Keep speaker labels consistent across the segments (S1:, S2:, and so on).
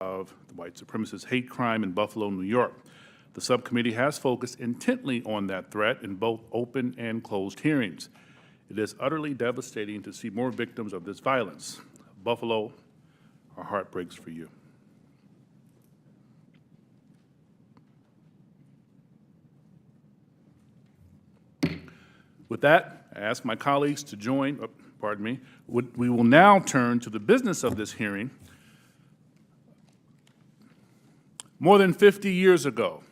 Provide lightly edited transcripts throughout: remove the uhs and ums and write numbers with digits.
S1: of the white supremacist hate crime in Buffalo, New York. The subcommittee has focused intently on that threat in both open and closed hearings. It is utterly devastating to see more victims of this violence. Buffalo, our heart breaks for you. With that, I ask my colleagues to join, we will now turn to the business of this hearing. More than 50 years ago,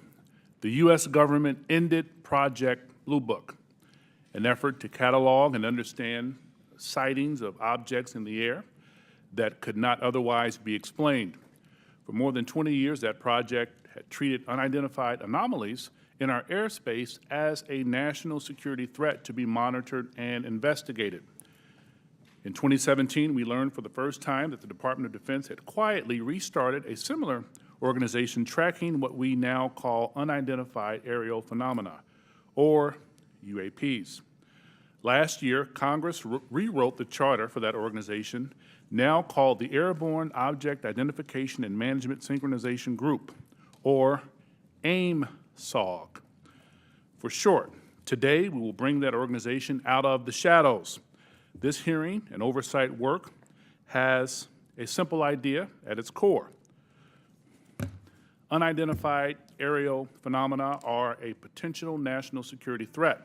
S1: the U.S. government ended Project Blue Book, an effort to catalog and understand sightings of objects in the air that could not otherwise be explained. For more than 20 years, that project had treated unidentified anomalies in our airspace as a national security threat to be monitored and investigated. In 2017, we learned for the first time that the Department of Defense had quietly restarted a similar organization tracking what we now call unidentified aerial phenomena, or UAPs. Last year, Congress rewrote the charter for that organization, now called the Airborne Object Identification and Management Synchronization Group, or AIM-SOG. For short, today we will bring that organization out of the shadows. This hearing and oversight work has a simple idea at its core. Unidentified aerial phenomena are a potential national security threat,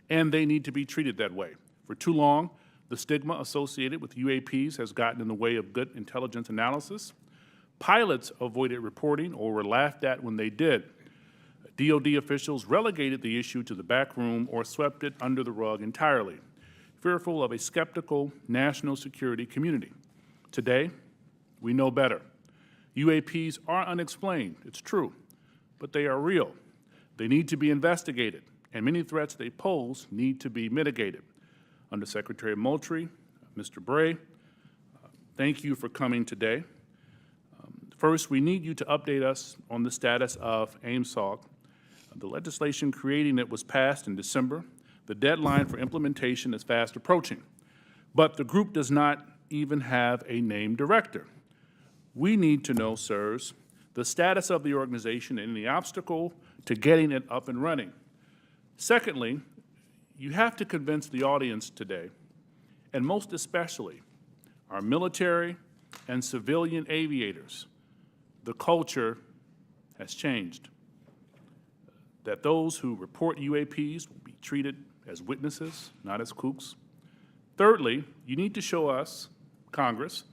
S1: and they need to be treated that way. For too long, the stigma associated with UAPs has gotten in the way of good intelligence analysis. Pilots avoided reporting or were laughed at when they did. DoD officials relegated the issue to the back room or swept it under the rug entirely, fearful of a skeptical national security community. Today, we know better. UAPs are unexplained, it's true, but they are real. They need to be investigated, and many threats they pose need to be mitigated. Undersecretary Moultrie, Mr. Bray, thank you for coming today. First, we need you to update us on the status of AIM-SOG. The legislation creating it was passed in December. The deadline for implementation is fast approaching, but the group does not even have a named director. We need to know, sirs, the status of the organization and the obstacle to getting it up and running. Secondly, you have to convince the audience today, and most especially our military and civilian aviators, the culture has changed. That those who report UAPs will be treated as witnesses, not as kooks. Thirdly, you need to show us, Congress,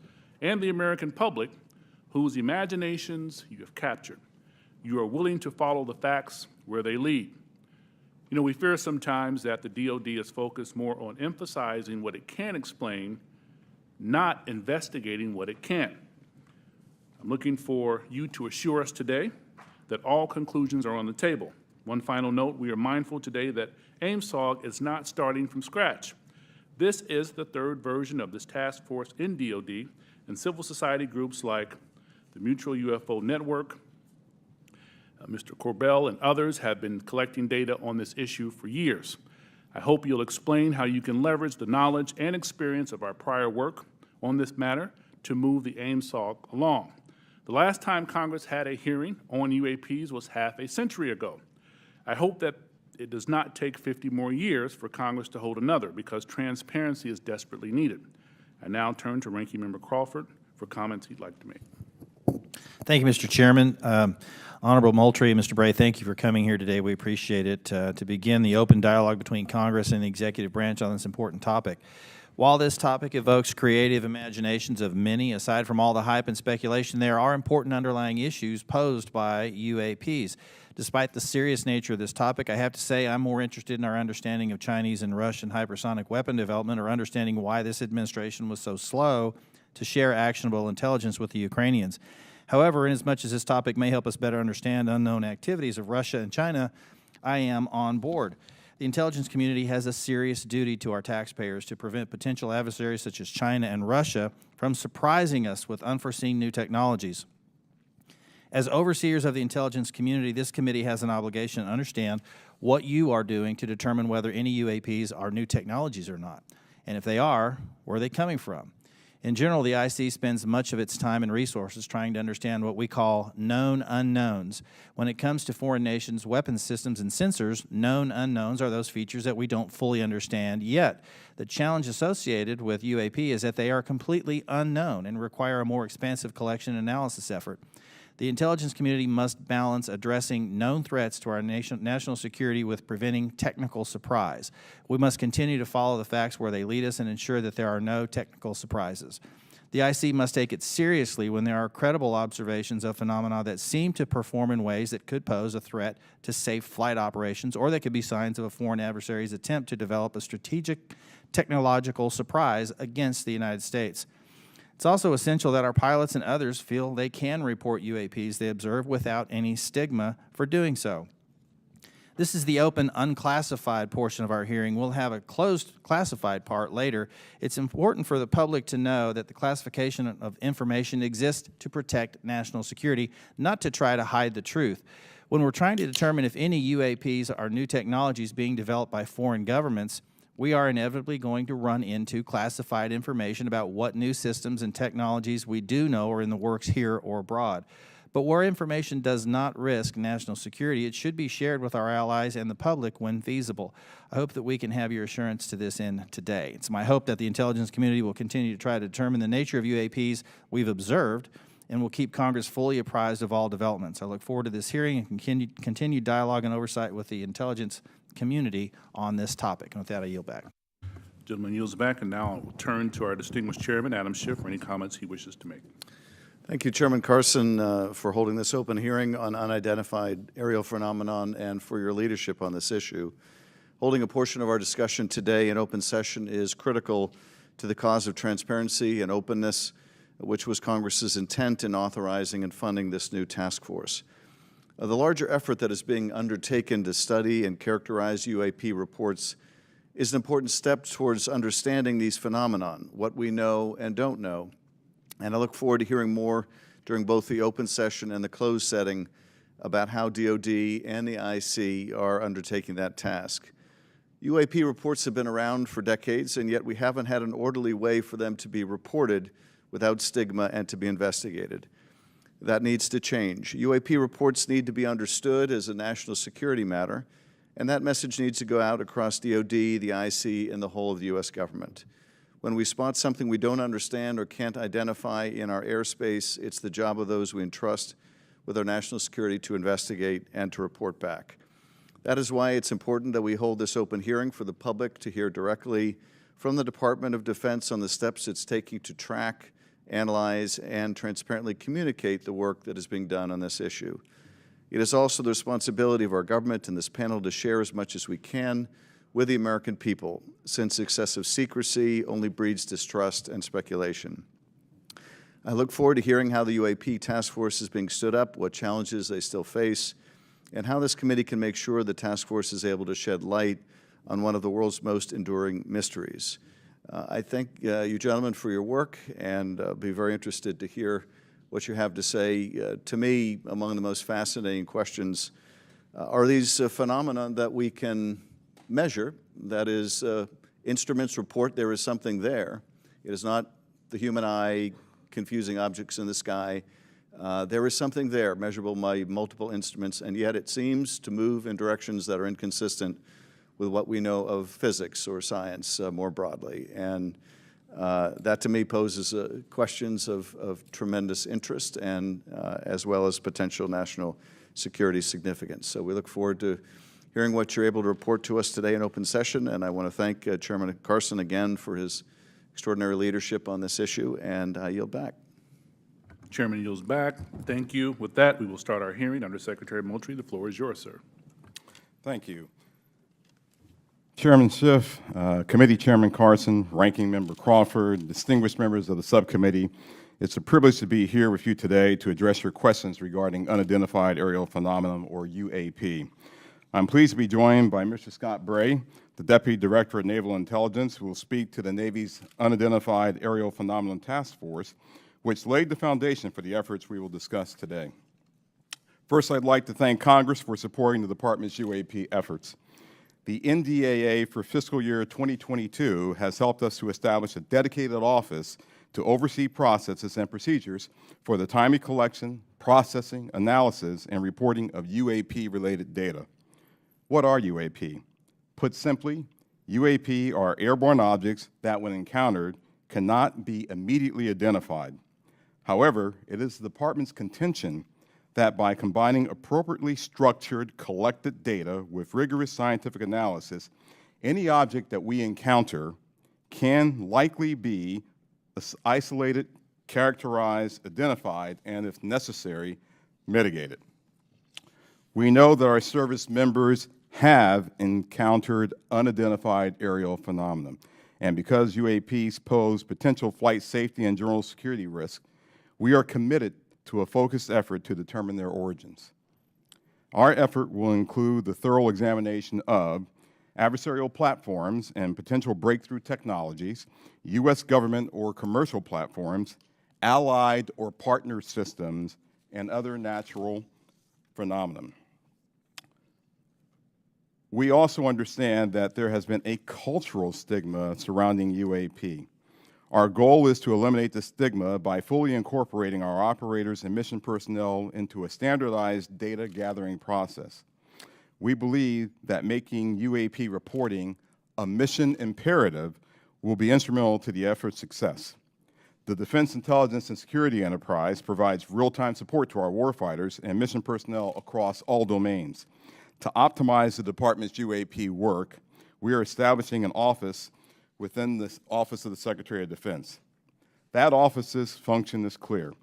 S1: and the American public whose imaginations you have captured. You are willing to follow the facts where they lead. You know, we fear sometimes that the DoD is focused more on emphasizing what it can explain, not investigating what it can't. I'm looking for you to assure us today that all conclusions are on the table. One final note, we are mindful today that AIM-SOG is not starting from scratch. This is the third version of this task force in DoD, and civil society groups like the Mutual UFO Network, Mr. Corbell and others have been collecting data on this issue for years. I hope you'll explain how you can leverage the knowledge and experience of our prior work on this matter to move the AIM-SOG along. The last time Congress had a hearing on UAPs was half a century ago. I hope that it does not take 50 more years for Congress to hold another, because transparency is desperately needed. I now turn to Ranking Member Crawford for comments he'd like to make.
S2: Thank you, Mr. Chairman. Honorable Moultrie, Mr. Bray, thank you for coming here today. We appreciate it. To begin the open dialogue between Congress and the executive branch on this important topic. While this topic evokes creative imaginations of many, aside from all the hype and speculation, there are important underlying issues posed by UAPs. Despite the serious nature of this topic, I have to say I'm more interested in our understanding of Chinese and Russian hypersonic weapon development, or understanding why this administration was so slow to share actionable intelligence with the Ukrainians. However, inasmuch as this topic may help us better understand unknown activities of Russia and China, I am on board. The intelligence community has a serious duty to our taxpayers to prevent potential adversaries such as China and Russia from surprising us with unforeseen new technologies. As overseers of the intelligence community, this committee has an obligation to understand what you are doing to determine whether any UAPs are new technologies or not, and if they are, where are they coming from? In general, the IC spends much of its time and resources trying to understand what we call known unknowns. When it comes to foreign nations' weapons systems and sensors, known unknowns are those features that we don't fully understand yet. The challenge associated with UAP is that they are completely unknown and require a more expansive collection and analysis effort. The intelligence community must balance addressing known threats to our national security with preventing technical surprise. We must continue to follow the facts where they lead us and ensure that there are no technical surprises. The IC must take it seriously when there are credible observations of phenomena that seem to perform in ways that could pose a threat to safe flight operations, or that could be signs of a foreign adversary's attempt to develop a strategic technological surprise against the United States. It's also essential that our pilots and others feel they can report UAPs they observe without any stigma for doing so. This is the open, unclassified portion of our hearing. We'll have a closed, classified part later. It's important for the public to know that the classification of information exists to protect national security, not to try to hide the truth. When we're trying to determine if any UAPs are new technologies being developed by foreign governments, we are inevitably going to run into classified information about what new systems and technologies we do know are in the works here or abroad. But where information does not risk national security, it should be shared with our allies and the public when feasible. I hope that we can have your assurance to this end today. It's my hope that the intelligence community will continue to try to determine the nature of UAPs we've observed and will keep Congress fully apprised of all developments. I look forward to this hearing and continued dialogue and oversight with the intelligence community on this topic. And with that, I yield back.
S1: Gentleman yields back, and now I will turn to our distinguished chairman, Adam Schiff, for any comments he wishes to make.
S3: Thank you, Chairman Carson, for holding this open hearing on unidentified aerial phenomenon and for your leadership on this issue. Holding a portion of our discussion today in open session is critical to the cause of transparency and openness, which was Congress's intent in authorizing and funding this new task force. The larger effort that is being undertaken to study and characterize UAP reports is an important step towards understanding these phenomenon, what we know and don't know. And I look forward to hearing more during both the open session and the closed setting about how DoD and the IC are undertaking that task. UAP reports have been around for decades, and yet we haven't had an orderly way for them to be reported without stigma and to be investigated. That needs to change. UAP reports need to be understood as a national security matter, and that message needs to go out across DoD, the IC, and the whole of the U.S. government. When we spot something we don't understand or can't identify in our airspace, it's the job of those we entrust with our national security to investigate and to report back. That is why it's important that we hold this open hearing for the public to hear directly from the Department of Defense on the steps it's taking to track, analyze, and transparently communicate the work that is being done on this issue. It is also the responsibility of our government and this panel to share as much as we can with the American people, since excessive secrecy only breeds distrust and speculation. I look forward to hearing how the UAP task force is being stood up, what challenges they still face, and how this committee can make sure the task force is able to shed light on one of the world's most enduring mysteries. I thank you gentlemen for your work, and be very interested to hear what you have to say. To me, among the most fascinating questions are these phenomena that we can measure. That is, instruments report there is something there. It is not the human eye confusing objects in the sky. There is something there, measurable by multiple instruments, and yet it seems to move in directions that are inconsistent with what we know of physics or science more broadly. And that to me poses questions of tremendous interest and as well as potential national security significance. So we look forward to hearing what you're able to report to us today in open session, and I want to thank Chairman Carson again for his extraordinary leadership on this issue, and I yield back.
S1: Chairman yields back. Thank you. With that, we will start our hearing. Under Secretary Moultrie, the floor is yours, sir.
S4: Thank you. Chairman Schiff, Committee Chairman Carson, Ranking Member Crawford, distinguished members of the subcommittee, it's a privilege to be here with you today to address your questions regarding unidentified aerial phenomenon, or UAP. I'm pleased to be joined by Mr. Scott Bray, the Deputy Director of Naval Intelligence, who will speak to the Navy's Unidentified Aerial Phenomenon Task Force, which laid the foundation for the efforts we will discuss today. First, I'd like to thank Congress for supporting the Department's UAP efforts. The NDAA for fiscal year 2022 has helped us to establish a dedicated office to oversee processes and procedures for the timely collection, processing, analysis, and reporting of UAP-related data. What are UAP? Put simply, UAP are airborne objects that, when encountered, cannot be immediately identified. However, it is the Department's contention that by combining appropriately structured, collected data with rigorous scientific analysis, any object that we encounter can likely be isolated, characterized, identified, and, if necessary, mitigated. We know that our service members have encountered unidentified aerial phenomena, and because UAPs pose potential flight safety and general security risk, we are committed to a focused effort to determine their origins. Our effort will include the thorough examination of adversarial platforms and potential breakthrough technologies, U.S. government or commercial platforms, allied or partner systems, and other natural phenomena. We also understand that there has been a cultural stigma surrounding UAP. Our goal is to eliminate the stigma by fully incorporating our operators and mission personnel into a standardized data gathering process. We believe that making UAP reporting a mission imperative will be instrumental to the effort's success. The Defense Intelligence and Security Enterprise provides real-time support to our warfighters and mission personnel across all domains. To optimize the Department's UAP work, we are establishing an office within the Office of the Secretary of Defense. That office's function is clear: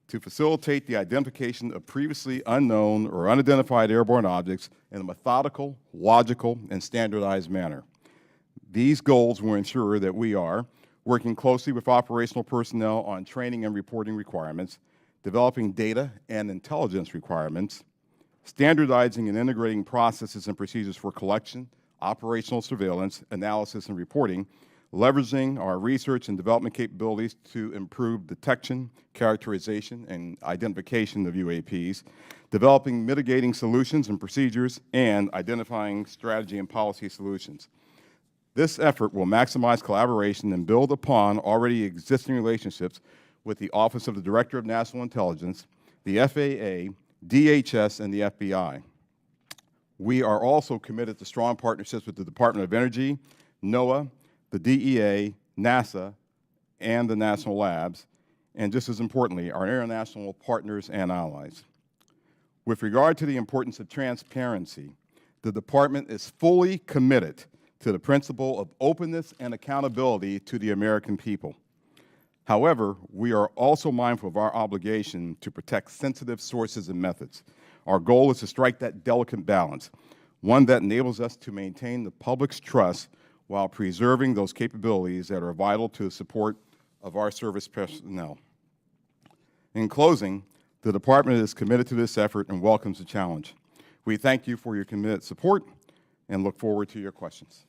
S4: to facilitate the identification of previously unknown or unidentified airborne objects in a methodical, logical, and standardized manner. These goals will ensure that we are working closely with operational personnel on training and reporting requirements, developing data and intelligence requirements, standardizing and integrating processes and procedures for collection, operational surveillance, analysis, and reporting, leveraging our research and development capabilities to improve detection, characterization, and identification of UAPs, developing mitigating solutions and procedures, and identifying strategy and policy solutions. This effort will maximize collaboration and build upon already existing relationships with the Office of the Director of National Intelligence, the FAA, DHS, and the FBI. We are also committed to strong partnerships with the Department of Energy, NOAA, the DEA, NASA, and the national labs, and just as importantly, our international partners and allies. With regard to the importance of transparency, the Department is fully committed to the principle of openness and accountability to the American people. However, we are also mindful of our obligation to protect sensitive sources and methods. Our goal is to strike that delicate balance, one that enables us to maintain the public's trust while preserving those capabilities that are vital to the support of our service personnel. In closing, the Department is committed to this effort and welcomes the challenge. We thank you for your committed support and look forward to your questions.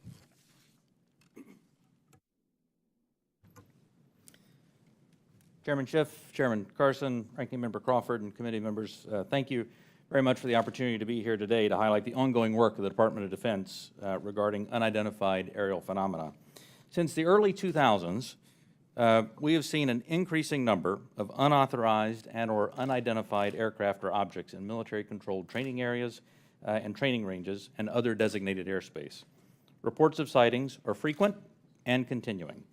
S5: Chairman Schiff, Chairman Carson, Ranking Member Crawford, and committee members, thank you very much for the opportunity to be here today to highlight the ongoing work of the Department of Defense regarding unidentified aerial phenomena. Since the early 2000s, we have seen an increasing number of unauthorized and or unidentified aircraft or objects in military-controlled training areas and training ranges and other designated airspace. Reports of sightings are frequent and continuing.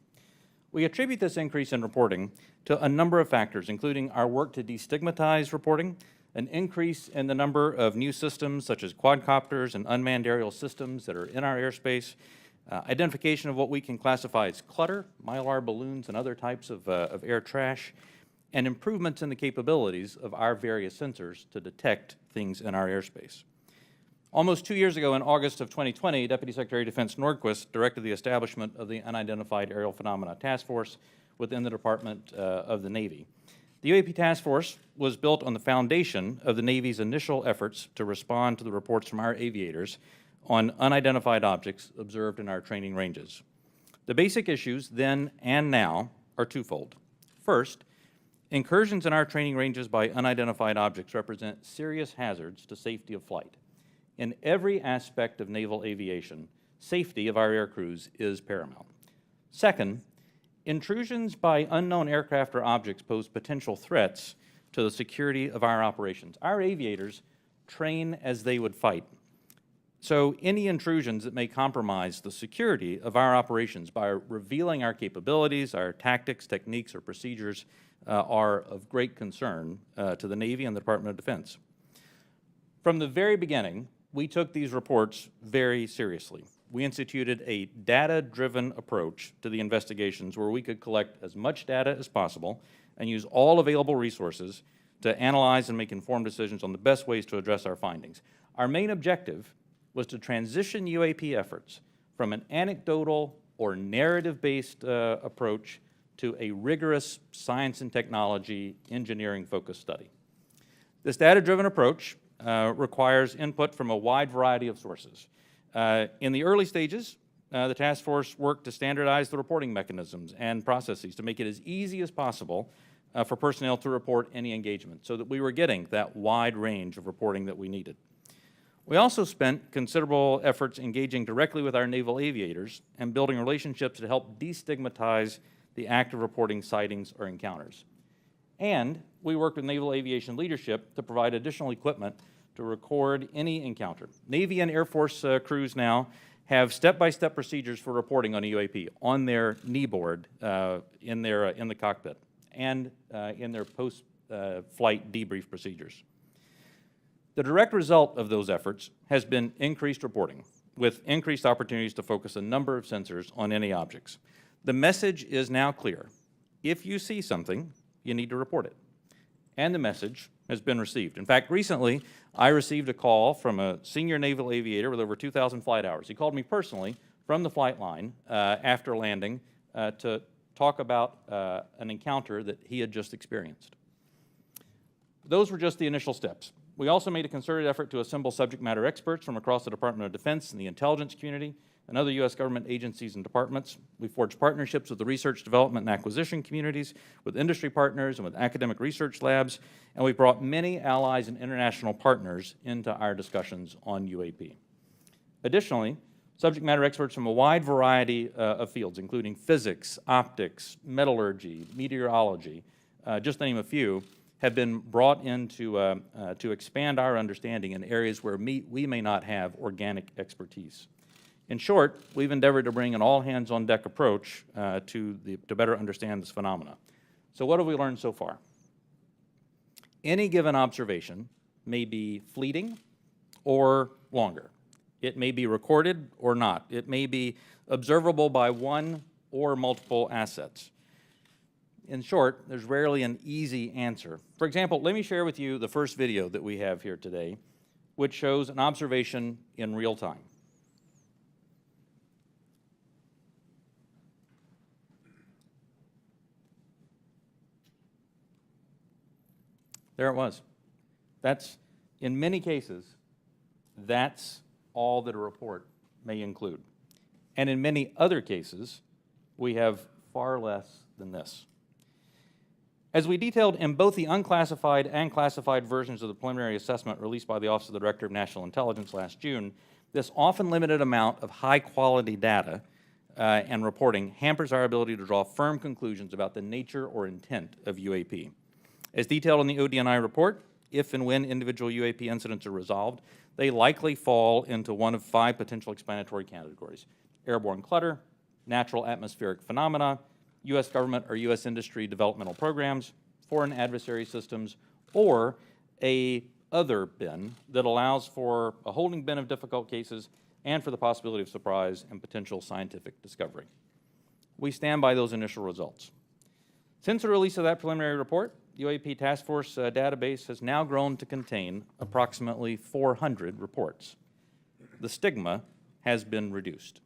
S5: We attribute this increase in reporting to a number of factors, including our work to destigmatize reporting, an increase in the number of new systems such as quadcopters and unmanned aerial systems that are in our airspace, identification of what we can classify as clutter, mylar balloons and other types of air trash, and improvements in the capabilities of our various sensors to detect things in our airspace. Almost 2 years ago, in August of 2020, Deputy Secretary of Defense Nordquist directed the establishment of the Unidentified Aerial Phenomena Task Force within the Department of the Navy. The UAP Task Force was built on the foundation of the Navy's initial efforts to respond to the reports from our aviators on unidentified objects observed in our training ranges. The basic issues then and now are twofold. First, incursions in our training ranges by unidentified objects represent serious hazards to safety of flight. In every aspect of naval aviation, safety of our air crews is paramount. Second, Intrusions by unknown aircraft or objects pose potential threats to the security of our operations. Our aviators train as they would fight. So any intrusions that may compromise the security of our operations by revealing our capabilities, our tactics, techniques, or procedures are of great concern to the Navy and the Department of Defense. From the very beginning, we took these reports very seriously. We instituted a data-driven approach to the investigations where we could collect as much data as possible and use all available resources to analyze and make informed decisions on the best ways to address our findings. Our main objective was to transition UAP efforts from an anecdotal or narrative-based approach to a rigorous science and technology engineering-focused study. This data-driven approach requires input from a wide variety of sources. In the early stages, the task force worked to standardize the reporting mechanisms and processes to make it as easy as possible for personnel to report any engagement so that we were getting that wide range of reporting that we needed. We also spent considerable efforts engaging directly with our naval aviators and building relationships to help destigmatize the act of reporting sightings or encounters. And we worked with naval aviation leadership to provide additional equipment to record any encounter. Navy and Air Force crews now have step-by-step procedures for reporting on a UAP on their knee board in the cockpit and in their post-flight debrief procedures. The direct result of those efforts has been increased reporting, with increased opportunities to focus a number of sensors on any objects. The message is now clear. If you see something, you need to report it. And the message has been received. In fact, recently, I received a call from a senior naval aviator with over 2,000 flight hours. He called me personally from the flight line after landing to talk about an encounter that he had just experienced. Those were just the initial steps. We also made a concerted effort to assemble subject matter experts from across the Department of Defense and the intelligence community and other U.S. government agencies and departments. We forged partnerships with the research, development, and acquisition communities, with industry partners, and with academic research labs, and we brought many allies and international partners into our discussions on UAP. Additionally, subject matter experts from a wide variety of fields, including physics, optics, metallurgy, meteorology, just to name a few, have been brought in to expand our understanding in areas where we may not have organic expertise. In short, we've endeavored to bring an all-hands-on-deck approach to better understand this phenomena. So what have we learned so far? Any given observation may be fleeting or longer. It may be recorded or not. It may be observable by one or multiple assets. In short, there's rarely an easy answer. For example, let me share with you the first video that we have here today, which shows an observation in real time. There it was. That's, in many cases, that's all that a report may include. And in many other cases, we have far less than this. As we detailed in both the unclassified and classified versions of the preliminary assessment released by the Office of the Director of National Intelligence last June, this often limited amount of high-quality data and reporting hampers our ability to draw firm conclusions about the nature or intent of UAP. As detailed in the ODNI report, if and when individual UAP incidents are resolved, they likely fall into one of 5 potential explanatory categories: airborne clutter, natural atmospheric phenomena, U.S. government or U.S. industry developmental programs, foreign adversary systems, or a other bin that allows for a holding bin of difficult cases and for the possibility of surprise and potential scientific discovery. We stand by those initial results. Since the release of that preliminary report, the UAP Task Force database has now grown to contain approximately 400 reports. The stigma has been reduced.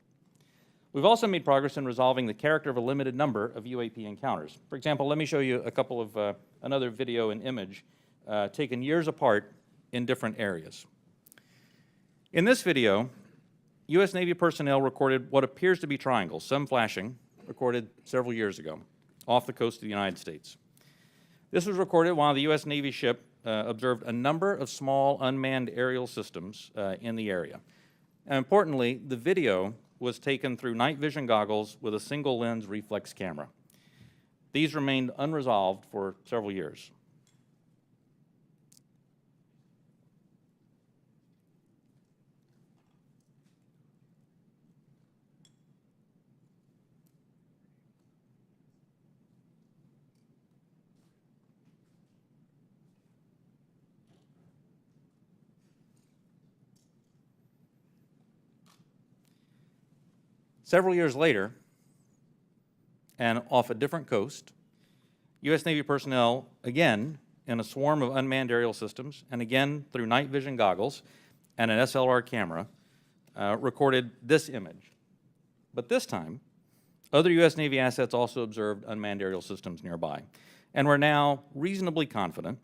S5: We've also made progress in resolving the character of a limited number of UAP encounters. For example, let me show you a couple of another video and image taken years apart in different areas. In this video, U.S. Navy personnel recorded what appears to be triangles, some flashing, recorded several years ago, off the coast of the United States. This was recorded while the U.S. Navy ship observed a number of small unmanned aerial systems in the area. And importantly, the video was taken through night vision goggles with a single lens reflex camera. These remained unresolved for several years. Several years later, and off a different coast, U.S. Navy personnel, again in a swarm of unmanned aerial systems, and again through night vision goggles and an SLR camera, recorded this image. But this time, other U.S. Navy assets also observed unmanned aerial systems nearby, and we're now reasonably confident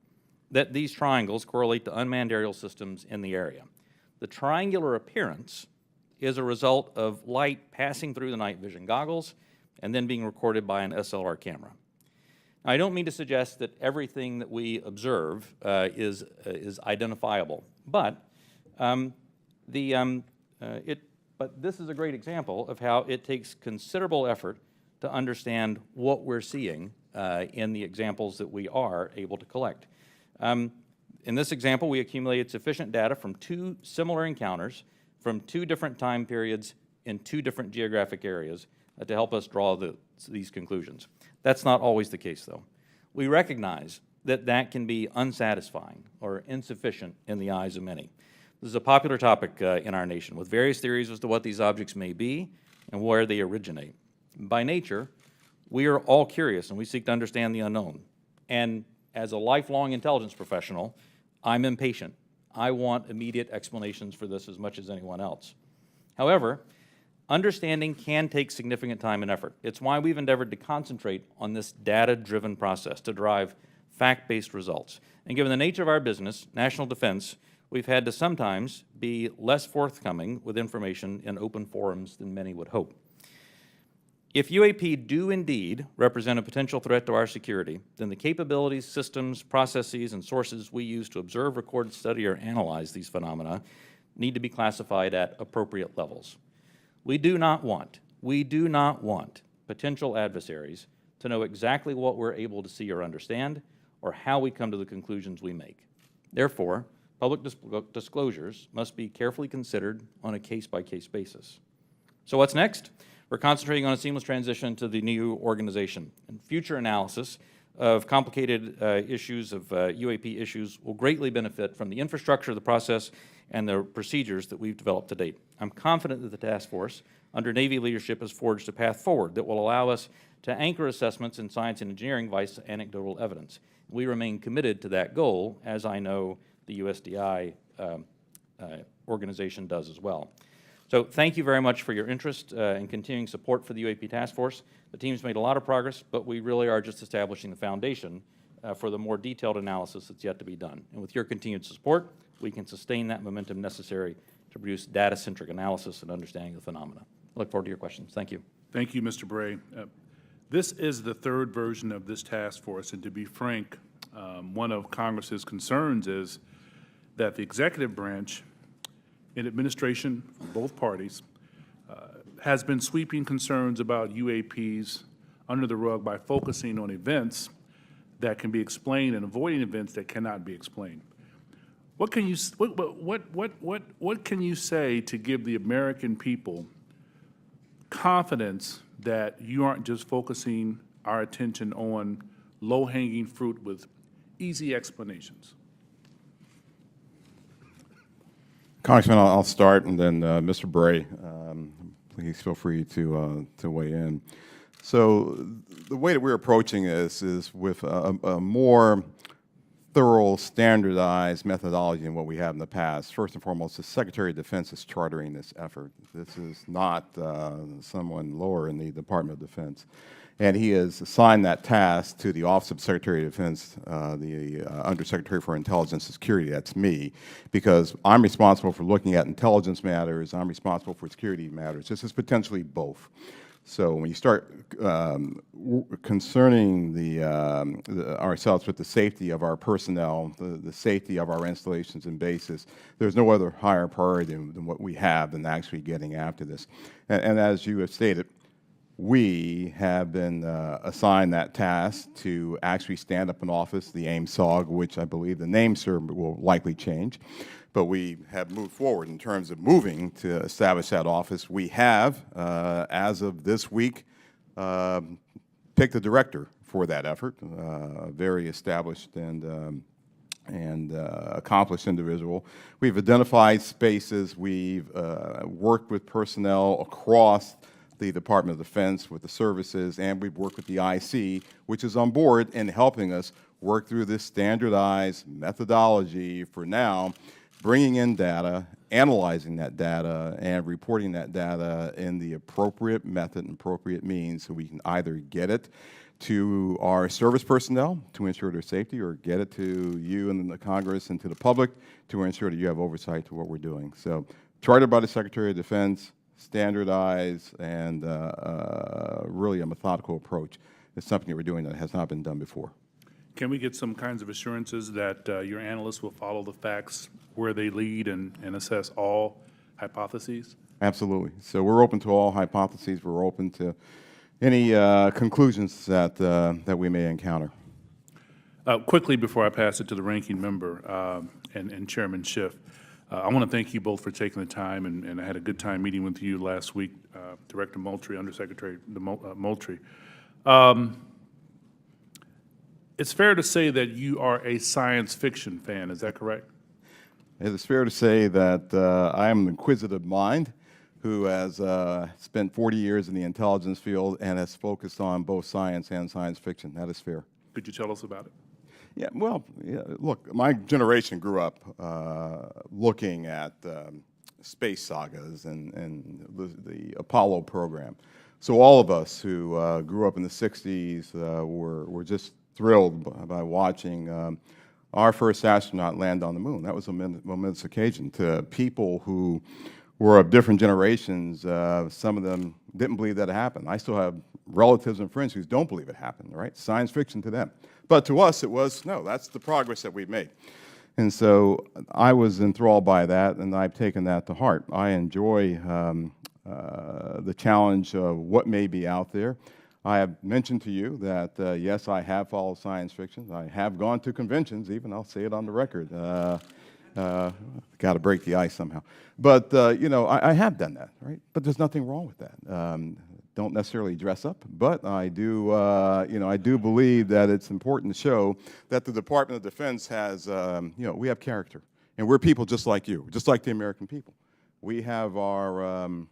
S5: that these triangles correlate to unmanned aerial systems in the area. The triangular appearance is a result of light passing through the night vision goggles and then being recorded by an SLR camera. Now, I don't mean to suggest that everything that we observe is identifiable, but this is a great example of how it takes considerable effort to understand what we're seeing in the examples that we are able to collect. In this example, we accumulated sufficient data from 2 similar encounters from 2 different time periods in 2 different geographic areas to help us draw these conclusions. That's not always the case, though. We recognize that that can be unsatisfying or insufficient in the eyes of many. This is a popular topic in our nation, with various theories as to what these objects may be and where they originate. By nature, we are all curious and we seek to understand the unknown. And as a lifelong intelligence professional, I'm impatient. I want immediate explanations for this as much as anyone else. However, understanding can take significant time and effort. It's why we've endeavored to concentrate on this data-driven process to derive fact-based results. And given the nature of our business, national defense, we've had to sometimes be less forthcoming with information in open forums than many would hope. If UAP do indeed represent a potential threat to our security, then the capabilities, systems, processes, and sources we use to observe, record, study, or analyze these phenomena need to be classified at appropriate levels. We do not want potential adversaries to know exactly what we're able to see or understand, or how we come to the conclusions we make. Therefore, public disclosures must be carefully considered on a case-by-case basis. So what's next? We're concentrating on a seamless transition to the new organization, and future analysis of complicated issues of UAP issues will greatly benefit from the infrastructure, the process, and the procedures that we've developed to date. I'm confident that the task force under Navy leadership has forged a path forward that will allow us to anchor assessments in science and engineering by anecdotal evidence. We remain committed to that goal, as I know the USDI organization does as well. So thank you very much for your interest and continuing support for the UAP Task Force. The team's made a lot of progress, but we really are just establishing the foundation for the more detailed analysis that's yet to be done. And with your continued support, we can sustain that momentum necessary to produce data-centric analysis and understanding of the phenomena. I look forward to your questions. Thank you.
S1: Thank you, Mr. Bray. This is the 3rd version of this task force, and to be frank, one of Congress's concerns is that the executive branch in administration from both parties has been sweeping concerns about UAPs under the rug by focusing on events that can be explained and avoiding events that cannot be explained. What can you what can you say to give the American people confidence that you aren't just focusing our attention on low-hanging fruit with easy explanations?
S4: Congressman, I'll start, and then Mr. Bray, please feel free to weigh in. So the way that we're approaching this is with a more thorough, standardized methodology than what we have in the past. First and foremost, the Secretary of Defense is chartering this effort. This is not someone lower in the Department of Defense. And he has assigned that task to the Office of Secretary of Defense, the Undersecretary for Intelligence and Security, that's me, because I'm responsible for looking at intelligence matters, I'm responsible for security matters. This is potentially both. So when you start concerning ourselves with the safety of our personnel, the safety of our installations and bases, there's no other higher priority than what we have than actually getting after this. And as you have stated, we have been assigned that task to actually stand up an office, the AIM-SOG, which I believe the name, sir, will likely change. But we have moved forward in terms of moving to establish that office. We have, as of this week, picked a director for that effort, a very established and accomplished individual. We've identified spaces. We've worked with personnel across the Department of Defense with the services, and we've worked with the IC, which is on board in helping us work through this standardized methodology for now, bringing in data, analyzing that data, and reporting that data in the appropriate method and appropriate means so we can either get it to our service personnel to ensure their safety, or get it to you and the Congress and to the public to ensure that you have oversight to what we're doing. So, chartered by the Secretary of Defense, standardized, and really a methodical approach. It's something that we're doing that has not been done before.
S1: Can we get some kinds of assurances that your analysts will follow the facts where they lead and assess all hypotheses?
S4: Absolutely. So we're open to all hypotheses. We're open to any conclusions that we may encounter.
S1: Quickly, before I pass it to the ranking member and Chairman Schiff, I want to thank you both for taking the time, and I had a good time meeting with you last week, Director Moultrie, Undersecretary Moultrie. It's fair to say that you are a science fiction fan, is that correct?
S4: It is fair to say that I am an inquisitive mind who has spent 40 years in the intelligence field and has focused on both science and science fiction. That is fair.
S1: Could you tell us about it?
S4: Yeah, well, yeah, look, my generation grew up looking at space sagas and the Apollo program. So all of us who grew up in the 60s were just thrilled by watching our first astronaut land on the moon. That was a momentous occasion. To people who were of different generations, some of them didn't believe that it happened. I still have relatives and friends who don't believe it happened, right? Science fiction to them. But to us, it was, no, that's the progress that we've made. And so I was enthralled by that, and I've taken that to heart. I enjoy the challenge of what may be out there. I have mentioned to you that, yes, I have followed science fiction. I have gone to conventions, even. I'll say it on the record. Got to break the ice somehow. But, you know, I have done that, right? But there's nothing wrong with that. Don't necessarily dress up, but I do, you know, I do believe that it's important to show that the Department of Defense has, you know, we have character. And we're people just like you, just like the American people. We have our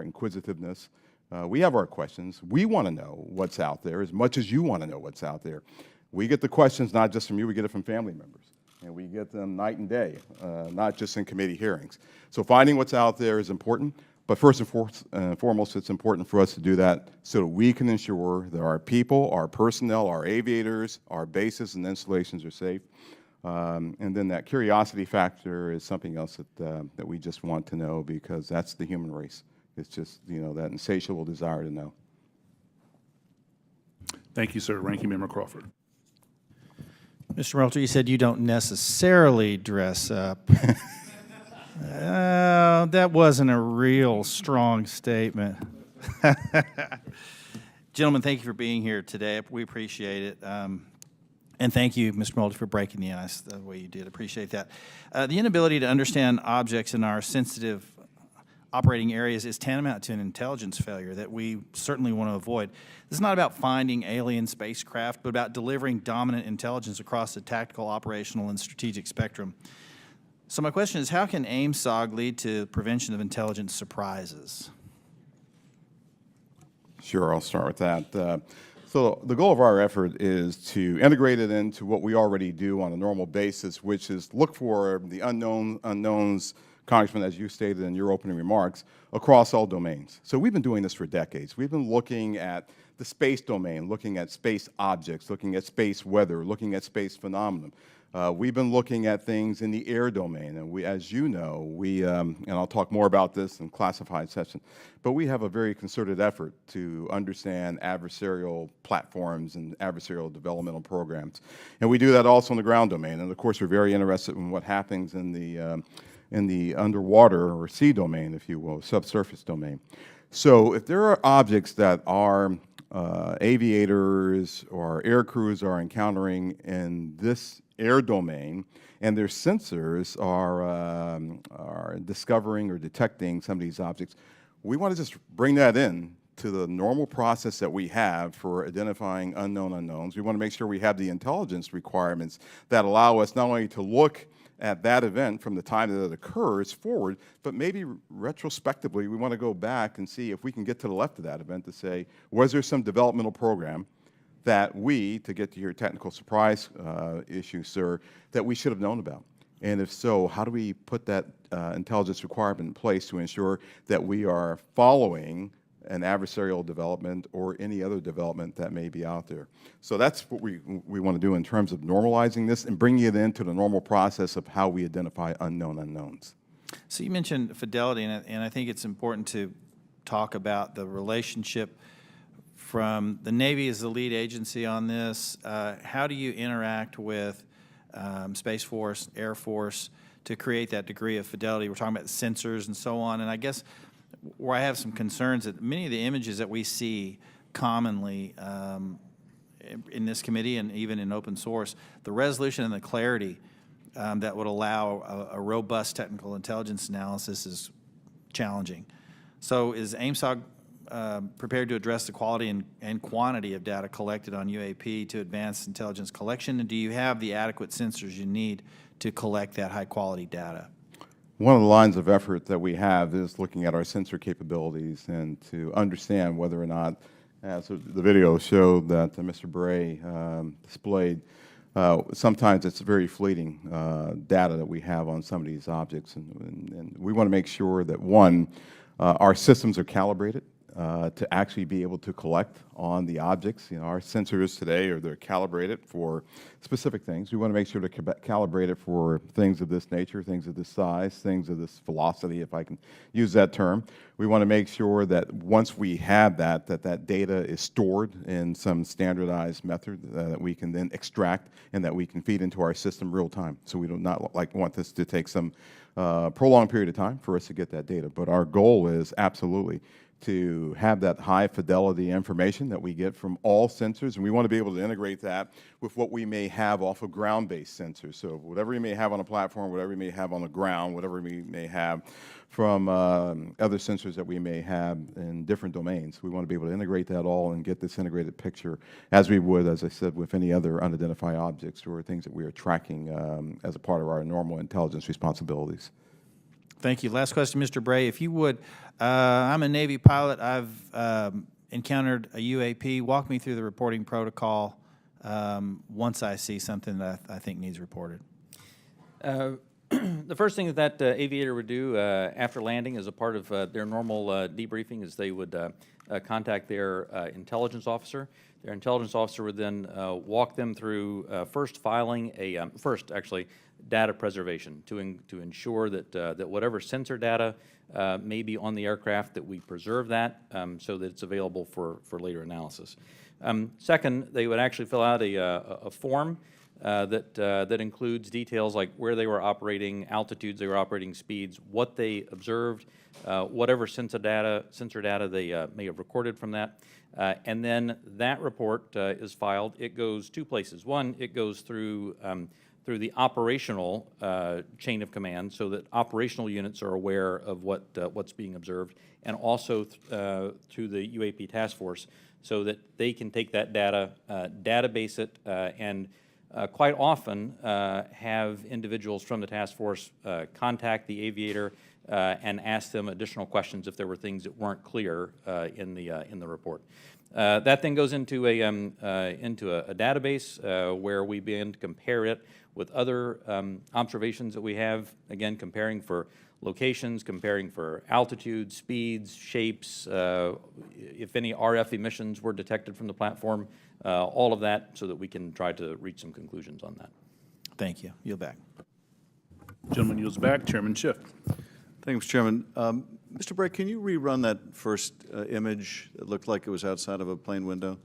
S4: inquisitiveness. We have our questions. We want to know what's out there as much as you want to know what's out there. We get the questions not just from you, we get it from family members. And we get them night and day, not just in committee hearings. So finding what's out there is important, but first and foremost, it's important for us to do that so that we can ensure that our people, our personnel, our aviators, our bases and installations are safe. And then that curiosity factor is something else that we just want to know, because that's the human race. It's just, you know, that insatiable desire to know.
S1: Thank you, sir. Ranking Member Crawford.
S2: Mr. Moultrie, you said you don't necessarily dress up. That wasn't a real strong statement. Gentlemen, thank you for being here today. We appreciate it. And thank you, Mr. Moultrie, for breaking the ice the way you did. Appreciate that. The inability to understand objects in our sensitive operating areas is tantamount to an intelligence failure that we certainly want to avoid. This is not about finding alien spacecraft, but about delivering dominant intelligence across the tactical, operational, and strategic spectrum. So my question is, how can AIM-SOG lead to prevention of intelligence surprises?
S4: Sure, I'll start with that. So the goal of our effort is to integrate it into what we already do on a normal basis, which is look for the unknowns, Congressman, as you stated in your opening remarks, across all domains. So we've been doing this for decades. We've been looking at the space domain, looking at space objects, looking at space weather, looking at space phenomenon. We've been looking at things in the air domain, and we, as you know, and I'll talk more about this in classified session, but we have a very concerted effort to understand adversarial platforms and adversarial developmental programs. And we do that also in the ground domain. And of course, we're very interested in what happens in the underwater or sea domain, if you will, subsurface domain. So if there are objects that our aviators or air crews are encountering in this air domain, and their sensors are discovering or detecting some of these objects, we want to just bring that in to the normal process that we have for identifying unknown unknowns. We want to make sure we have the intelligence requirements that allow us not only to look at that event from the time that it occurs forward, but maybe retrospectively, we want to go back and see if we can get to the left of that event to say, was there some developmental program that we, to get to your technical surprise issue, sir, that we should have known about? And if so, how do we put that intelligence requirement in place to ensure that we are following an adversarial development or any other development that may be out there? So that's what we want to do in terms of normalizing this and bringing it into the normal process of how we identify unknown unknowns.
S2: So you mentioned fidelity, and I think it's important to talk about the relationship from the Navy as the lead agency on this. How do you interact with Space Force, Air Force to create that degree of fidelity? We're talking about sensors and so on, and I guess where I have some concerns that many of the images that we see commonly in this committee and even in open source, the resolution and the clarity that would allow a robust technical intelligence analysis is challenging. So is AIMSOG prepared to address the quality and quantity of data collected on UAP to advance intelligence collection? And do you have the adequate sensors you need to collect that high-quality data?
S4: One of the lines of effort that we have is looking at our sensor capabilities and to understand whether or not, as the video showed that Mr. Bray displayed, sometimes it's very fleeting data that we have on some of these objects. And we want to make sure that, one, our systems are calibrated to actually be able to collect on the objects. You know, our sensors today they're calibrated for specific things. We want to make sure they're calibrated for things of this nature, things of this size, things of this velocity, if I can use that term. We want to make sure that once we have that data is stored in some standardized method that we can then extract and that we can feed into our system real time. So we do not want this to take some prolonged period of time for us to get that data. But our goal is absolutely to have that high fidelity information that we get from all sensors, and we want to be able to integrate that with what we may have off of ground-based sensors. So whatever we may have on a platform, whatever we may have on the ground, whatever we may have from other sensors that we may have in different domains, we want to be able to integrate that all and get this integrated picture as we would, as I said, with any other unidentified objects or things that we are tracking as a part of our normal intelligence responsibilities.
S2: Thank you. Last question, Mr. Bray, if you would. I'm a Navy pilot. I've encountered a UAP. Walk me through the reporting protocol once I see something that I think needs reported.
S5: The first thing that aviator would do after landing as a part of their normal debriefing is they would contact their intelligence officer. Their intelligence officer would then walk them through first filing a data preservation to ensure that whatever sensor data may be on the aircraft, that we preserve that so that it's available for later analysis. Second, they would actually fill out a form that includes details like where they were operating, altitudes they were operating, speeds, what they observed, whatever sensor data they may have recorded from that. And then that report is filed. It goes two places. One, it goes through the operational chain of command so that operational units are aware of what's being observed, and also through the UAP task force so that they can take that data, database it, and quite often have individuals from the task force contact the aviator and ask them additional questions if there were things that weren't clear in the report. That then goes into a database where we begin to compare it with other observations that we have, again, comparing for locations, comparing for altitude, speeds, shapes, if any RF emissions were detected from the platform, all of that so that we can try to reach some conclusions on that.
S2: Thank you. Yield back.
S1: Gentleman yields back. Chairman Schiff.
S3: Thank you, Mr. Chairman. Mr. Bray, can you rerun that first image that looked like it was outside of a plane window?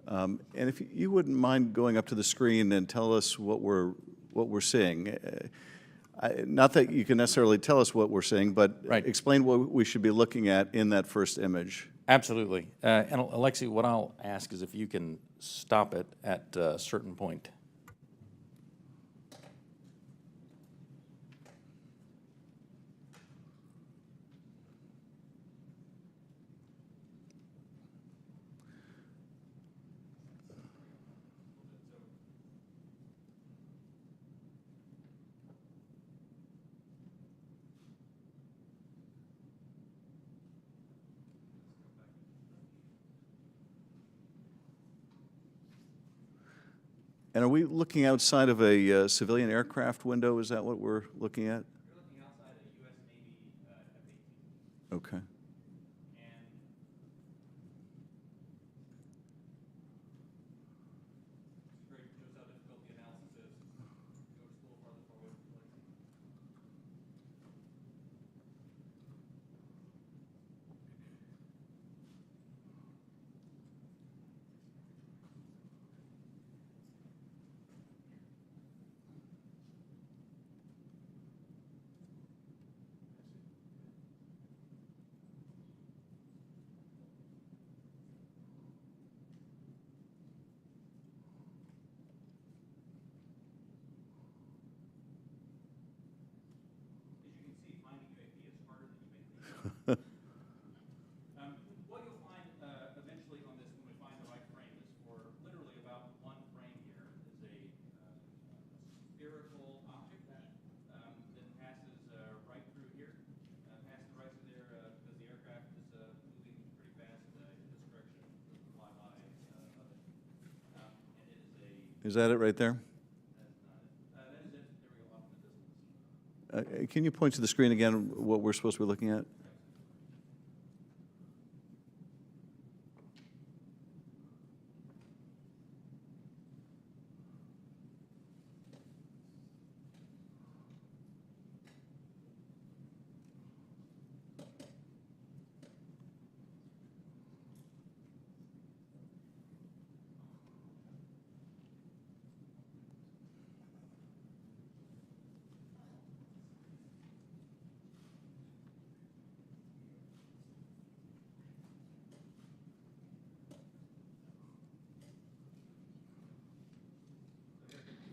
S3: And if you wouldn't mind going up to the screen and tell us what we're seeing. Not that you can necessarily tell us what we're seeing, but
S5: Right.
S3: explain what we should be looking at in that first image.
S5: Absolutely. And Alexi, what I'll ask is if you can stop it at a certain point.
S3: And are we looking outside of a civilian aircraft window? Is that what we're looking at?
S5: You're looking outside a U.S. Navy F-18.
S3: Okay.
S5: And great, shows how difficult the analysis is. Go just a little farther forward, Alexi. As you can see, finding UAP is harder than you may think. What you'll find eventually on this, when we find the right frame, is for literally about one frame here is a spherical object that passes right through here, passes right through there because the aircraft is moving pretty fast in this direction with the flyby of it. And it is a,
S3: Is that it right there?
S5: that is it. There we go, off in the distance.
S3: Can you point to the screen again what we're supposed to be looking at?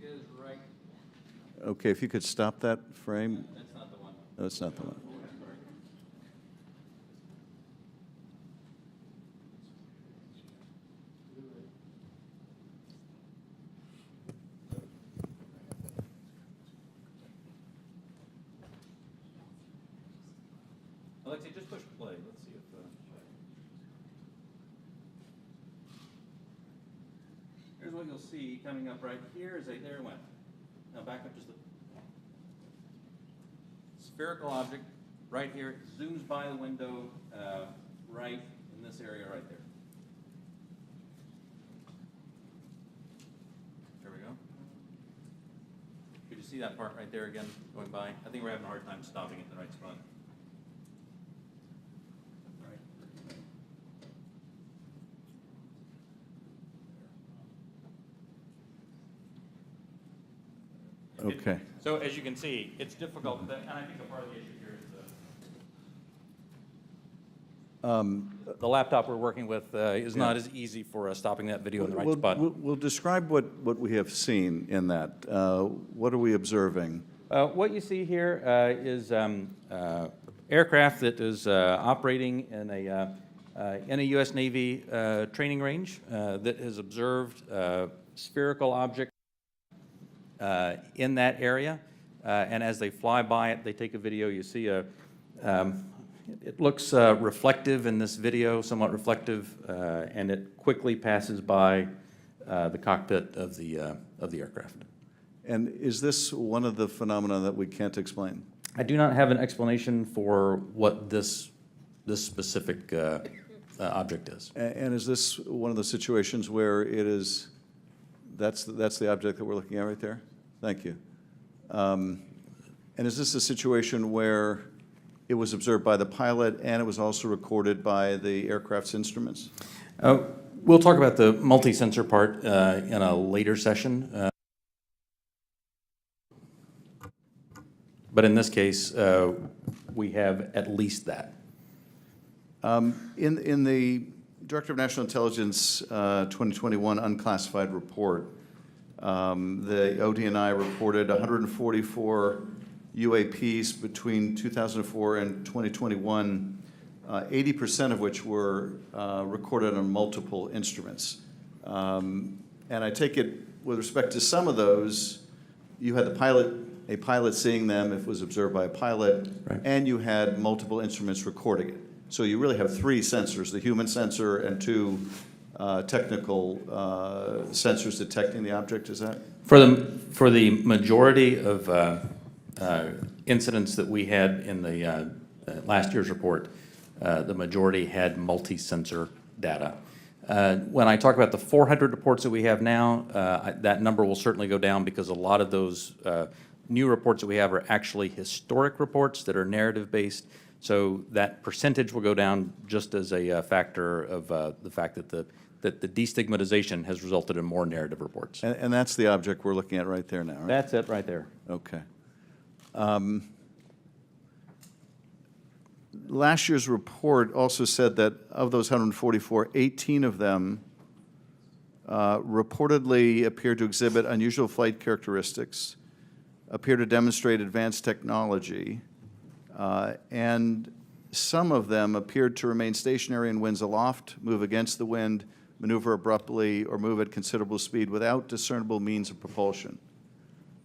S5: Is right.
S3: Okay, if you could stop that frame.
S5: That's not the one.
S3: No, it's not the one.
S5: Alexi, just push play. Let's see if. Here's what you'll see coming up right here is there it went. Now back up just a spherical object right here. It zooms by the window right in this area right there. There we go. Could you see that part right there again going by? I think we're having a hard time stopping it in the right spot.
S3: Okay.
S5: So as you can see, it's difficult, and I think a part of the issue here is the laptop we're working with is not as easy for stopping that video in the right
S3: We'll-
S5: spot.
S3: We'll describe what we have seen in that. What are we observing?
S5: What you see here is aircraft that is operating in a U.S. Navy training range that has observed spherical object in that area, and as they fly by it, they take a video. You see it looks reflective in this video, somewhat reflective, and it quickly passes by the cockpit of the aircraft.
S3: And is this one of the phenomena that we can't explain?
S5: I do not have an explanation for what this specific object is.
S3: And is this one of the situations where it is, that's the object that we're looking at right there? Thank you. And is this a situation where it was observed by the pilot and it was also recorded by the aircraft's instruments?
S5: We'll talk about the multi-sensor part in a later session. But in this case, we have at least that.
S3: In the Director of National Intelligence 2021 unclassified report, the ODNI reported 144 UAPs between 2004 and 2021, 80% of which were recorded on multiple instruments. And I take it, with respect to some of those, you had a pilot seeing them if it was observed by a pilot,
S5: Right.
S3: and you had multiple instruments recording it. So you really have three sensors, the human sensor and two technical sensors detecting the object, is that?
S5: For the majority of incidents that we had in the last year's report, the majority had multi-sensor data. When I talk about the 400 reports that we have now, that number will certainly go down because a lot of those new reports that we have are actually historic reports that are narrative-based. So that percentage will go down just as a factor of the fact that the destigmatization has resulted in more narrative reports.
S3: And that's the object we're looking at right there now, right?
S5: That's it right there.
S3: Okay. Last year's report also said that of those 144, 18 of them reportedly appeared to exhibit unusual flight characteristics, appear to demonstrate advanced technology, and some of them appeared to remain stationary in winds aloft, move against the wind, maneuver abruptly, or move at considerable speed without discernible means of propulsion.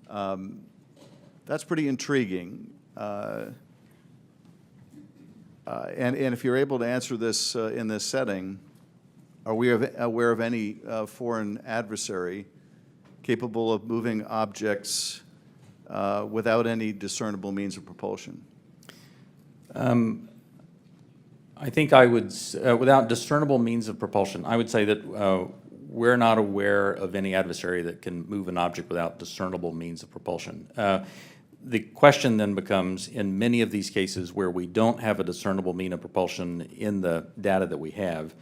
S3: That's pretty intriguing. And if you're able to answer this in this setting, are we aware of any foreign adversary capable of moving objects without any discernible means of propulsion?
S5: I think I would, without discernible means of propulsion, I would say that we're not aware of any adversary that can move an object without discernible means of propulsion. The question then becomes, in many of these cases where we don't have a discernible mean of propulsion in the data that we have,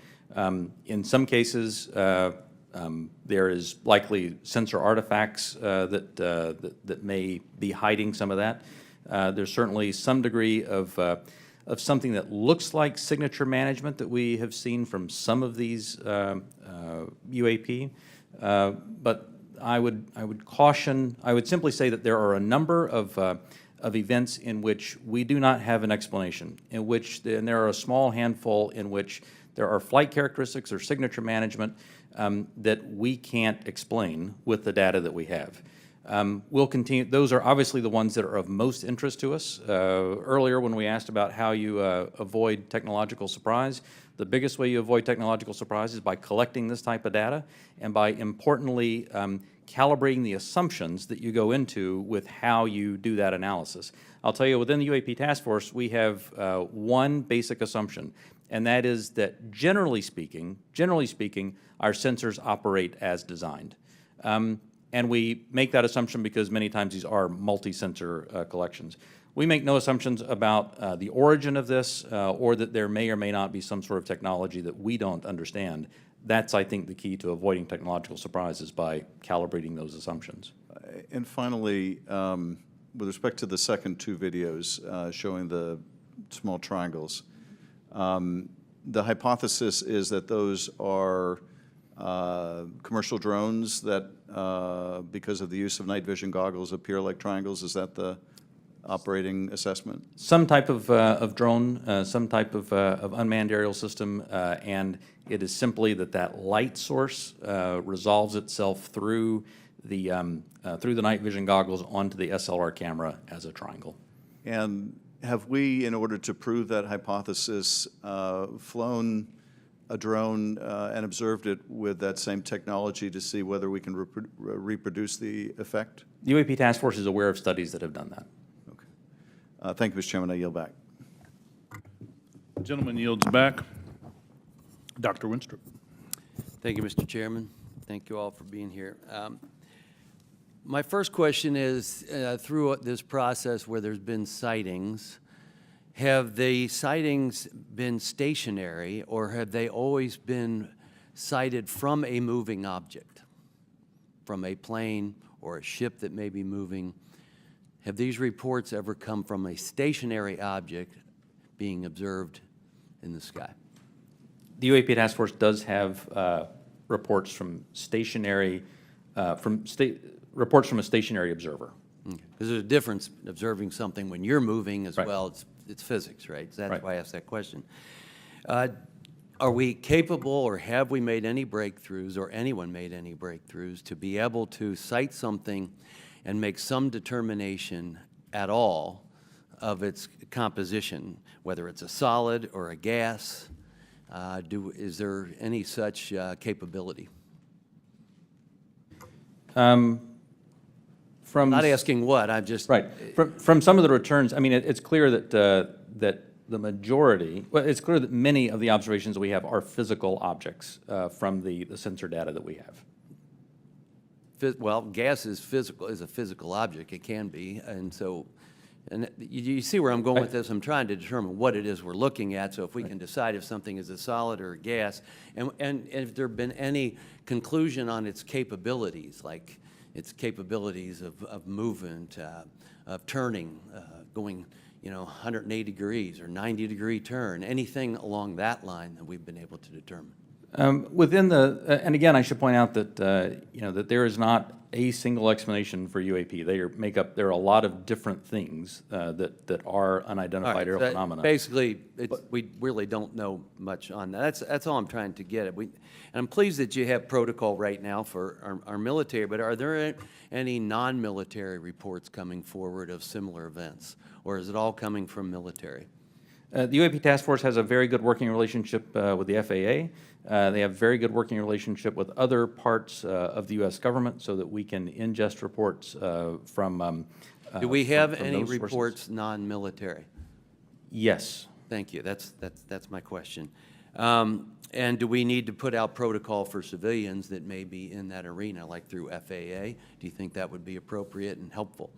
S5: in some cases there is likely sensor artifacts that may be hiding some of that. There's certainly some degree of something that looks like signature management that we have seen from some of these UAP, but I would caution, I would simply say that there are a number of events in which we do not have an explanation, in which, and there are a small handful in which there are flight characteristics or signature management that we can't explain with the data that we have. We'll continue, those are obviously the ones that are of most interest to us. Earlier when we asked about how you avoid technological surprise, the biggest way you avoid technological surprise is by collecting this type of data and by importantly calibrating the assumptions that you go into with how you do that analysis. I'll tell you, within the UAP task force, we have one basic assumption, and that is that generally speaking, our sensors operate as designed. And we make that assumption because many times these are multi-sensor collections. We make no assumptions about the origin of this or that there may or may not be some sort of technology that we don't understand. That's, I think, the key to avoiding technological surprises by calibrating those assumptions.
S3: And finally, with respect to the second two videos showing the small triangles, the hypothesis is that those are commercial drones that, because of the use of night vision goggles, appear like triangles. Is that the operating assessment?
S5: Some type of drone, some type of unmanned aerial system, and it is simply that light source resolves itself through the night vision goggles onto the SLR camera as a triangle.
S3: And have we, in order to prove that hypothesis, flown a drone and observed it with that same technology to see whether we can reproduce the effect?
S5: The UAP Task Force is aware of studies that have done that.
S3: Okay. Thank you, Mr. Chairman. I yield back.
S1: The gentleman yields back. Dr. Winstrup.
S6: Thank you, Mr. Chairman. Thank you all for being here. My first question is, through this process where there's been sightings, have the sightings been stationary, or have they always been sighted from a moving object, from a plane or a ship that may be moving? have these reports ever come from a stationary object being observed in the sky?
S5: The UAP Task Force does have reports from stationary, reports from a stationary observer.
S6: Because there's a difference observing something when you're moving as
S5: Right.
S6: well. It's physics, right? So that's
S5: Right.
S6: why I asked that question. Are we capable, or have we made any breakthroughs, or anyone made any breakthroughs, to be able to cite something and make some determination at all of its composition, whether it's a solid or a gas? Is there any such capability?
S5: From
S6: Not asking what, I'm just.
S5: Right. From some of the returns, I mean, it's clear that that the majority, well, it's clear that many of the observations we have are physical objects from the sensor data that we have.
S6: Well, gas is physical, is a physical object. It can be, and so, and you see where I'm going with this. I'm trying to determine what it is we're looking at. So if we can decide if something is a solid or a gas, and if there have been any conclusion on its capabilities, like its capabilities of movement, of turning, going, 180 degrees or 90-degree turn, anything along that line that we've been able to determine.
S5: Within the, and again, I should point out that, that there is not a single explanation for UAP. There are a lot of different things that are unidentified aerial phenomena.
S6: Basically, we really don't know much on that. That's all I'm trying to get at. And I'm pleased that you have protocol right now for our military, but are there any non-military reports coming forward of similar events, or is it all coming from military?
S5: The UAP Task Force has a very good working relationship with the FAA. They have very good working relationship with other parts of the U.S. government so that we can ingest reports from
S6: Do we have
S5: from
S6: any
S5: those sources.
S6: reports non-military?
S5: Yes.
S6: Thank you. That's my question. And do we need to put out protocol for civilians that may be in that arena, like through FAA? Do you think that would be appropriate and helpful?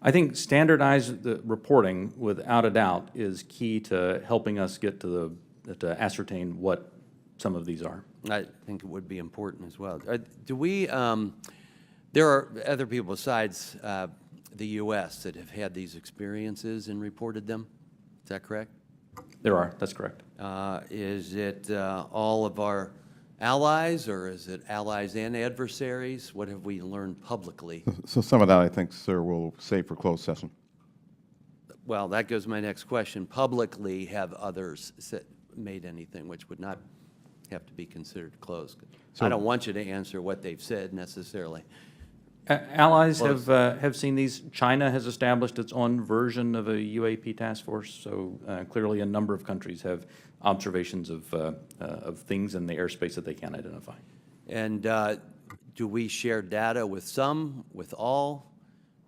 S5: I think standardized reporting, without a doubt, is key to helping us get to ascertain what some of these are.
S6: I think it would be important as well. Do we, there are other people besides the U.S. that have had these experiences and reported them? Is that correct?
S5: There are, that's correct.
S6: Is it all of our allies, or is it allies and adversaries? What have we learned publicly?
S4: So some of that, I think, sir, we'll save for closed session.
S6: Well, that goes to my next question. Publicly, have others made anything which would not have to be considered closed? I don't want you to answer what they've said necessarily.
S5: Allies have seen these. China has established its own version of a UAP task force, so clearly a number of countries have observations of things in the airspace that they can't identify.
S6: And do we share data with some, with all?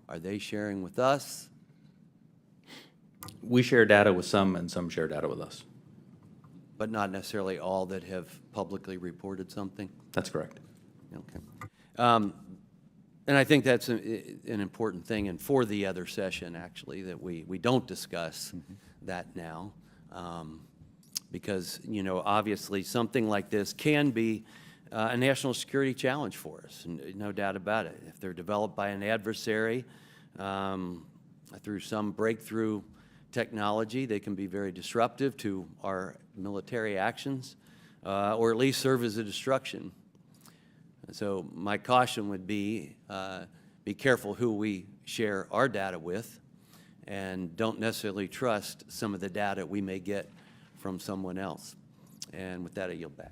S6: Are they sharing with us?
S5: We share data with some, and some share data with us.
S6: But not necessarily all that have publicly reported something?
S5: That's correct.
S6: Okay. And I think that's an important thing, and for the other session, actually, that we don't discuss that now. Because, obviously, something like this can be a national security challenge for us, no doubt about it. If they're developed by an adversary through some breakthrough technology, they can be very disruptive to our military actions, or at least serve as a distraction. So my caution would be careful who we share our data with, and don't necessarily trust some of the data we may get from someone else. And with that, I yield back.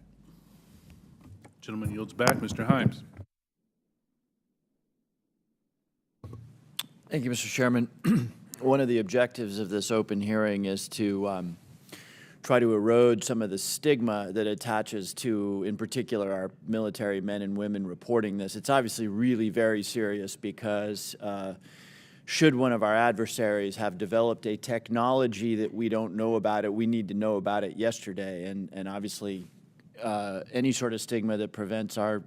S1: Gentleman yields back. Mr. Himes.
S7: Thank you, Mr. Chairman. One of the objectives of this open hearing is to try to erode some of the stigma that attaches to, in particular, our military men and women reporting this. It's obviously really very serious because should one of our adversaries have developed a technology that we don't know about it, we need to know about it yesterday. And obviously, any sort of stigma that prevents our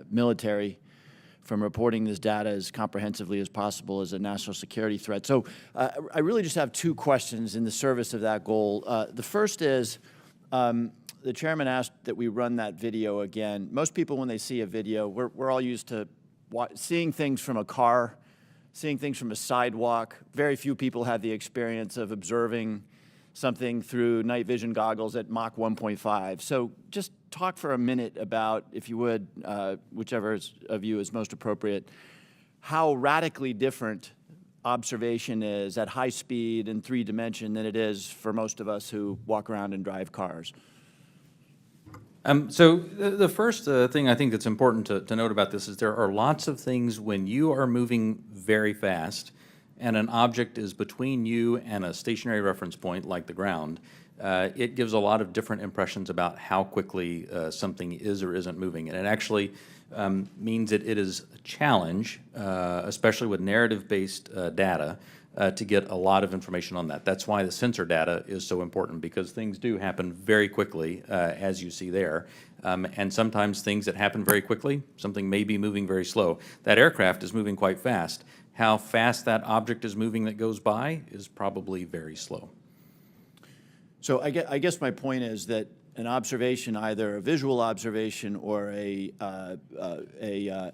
S7: military from reporting this data as comprehensively as possible is a national security threat. So I really just have two questions in the service of that goal. The first is, the chairman asked that we run that video again. Most people, when they see a video, we're all used to seeing things from a car seeing things from a sidewalk. Very few people have the experience of observing something through night vision goggles at Mach 1.5. So just talk for a minute about, if you would, whichever of you is most appropriate, how radically different observation is at high speed in 3D than it is for most of us who walk around and drive cars.
S5: So the first thing I think that's important to note about this is there are lots of things when you are moving very fast and an object is between you and a stationary reference point like the ground, it gives a lot of different impressions about how quickly something is or isn't moving. And it actually means that it is a challenge, especially with narrative-based data, to get a lot of information on that. That's why the sensor data is so important, because things do happen very quickly, as you see there. And sometimes things that happen very quickly, something may be moving very slow. That aircraft is moving quite fast. How fast that object is moving that goes by is probably very slow.
S7: So I guess my point is that an observation, either a visual observation or a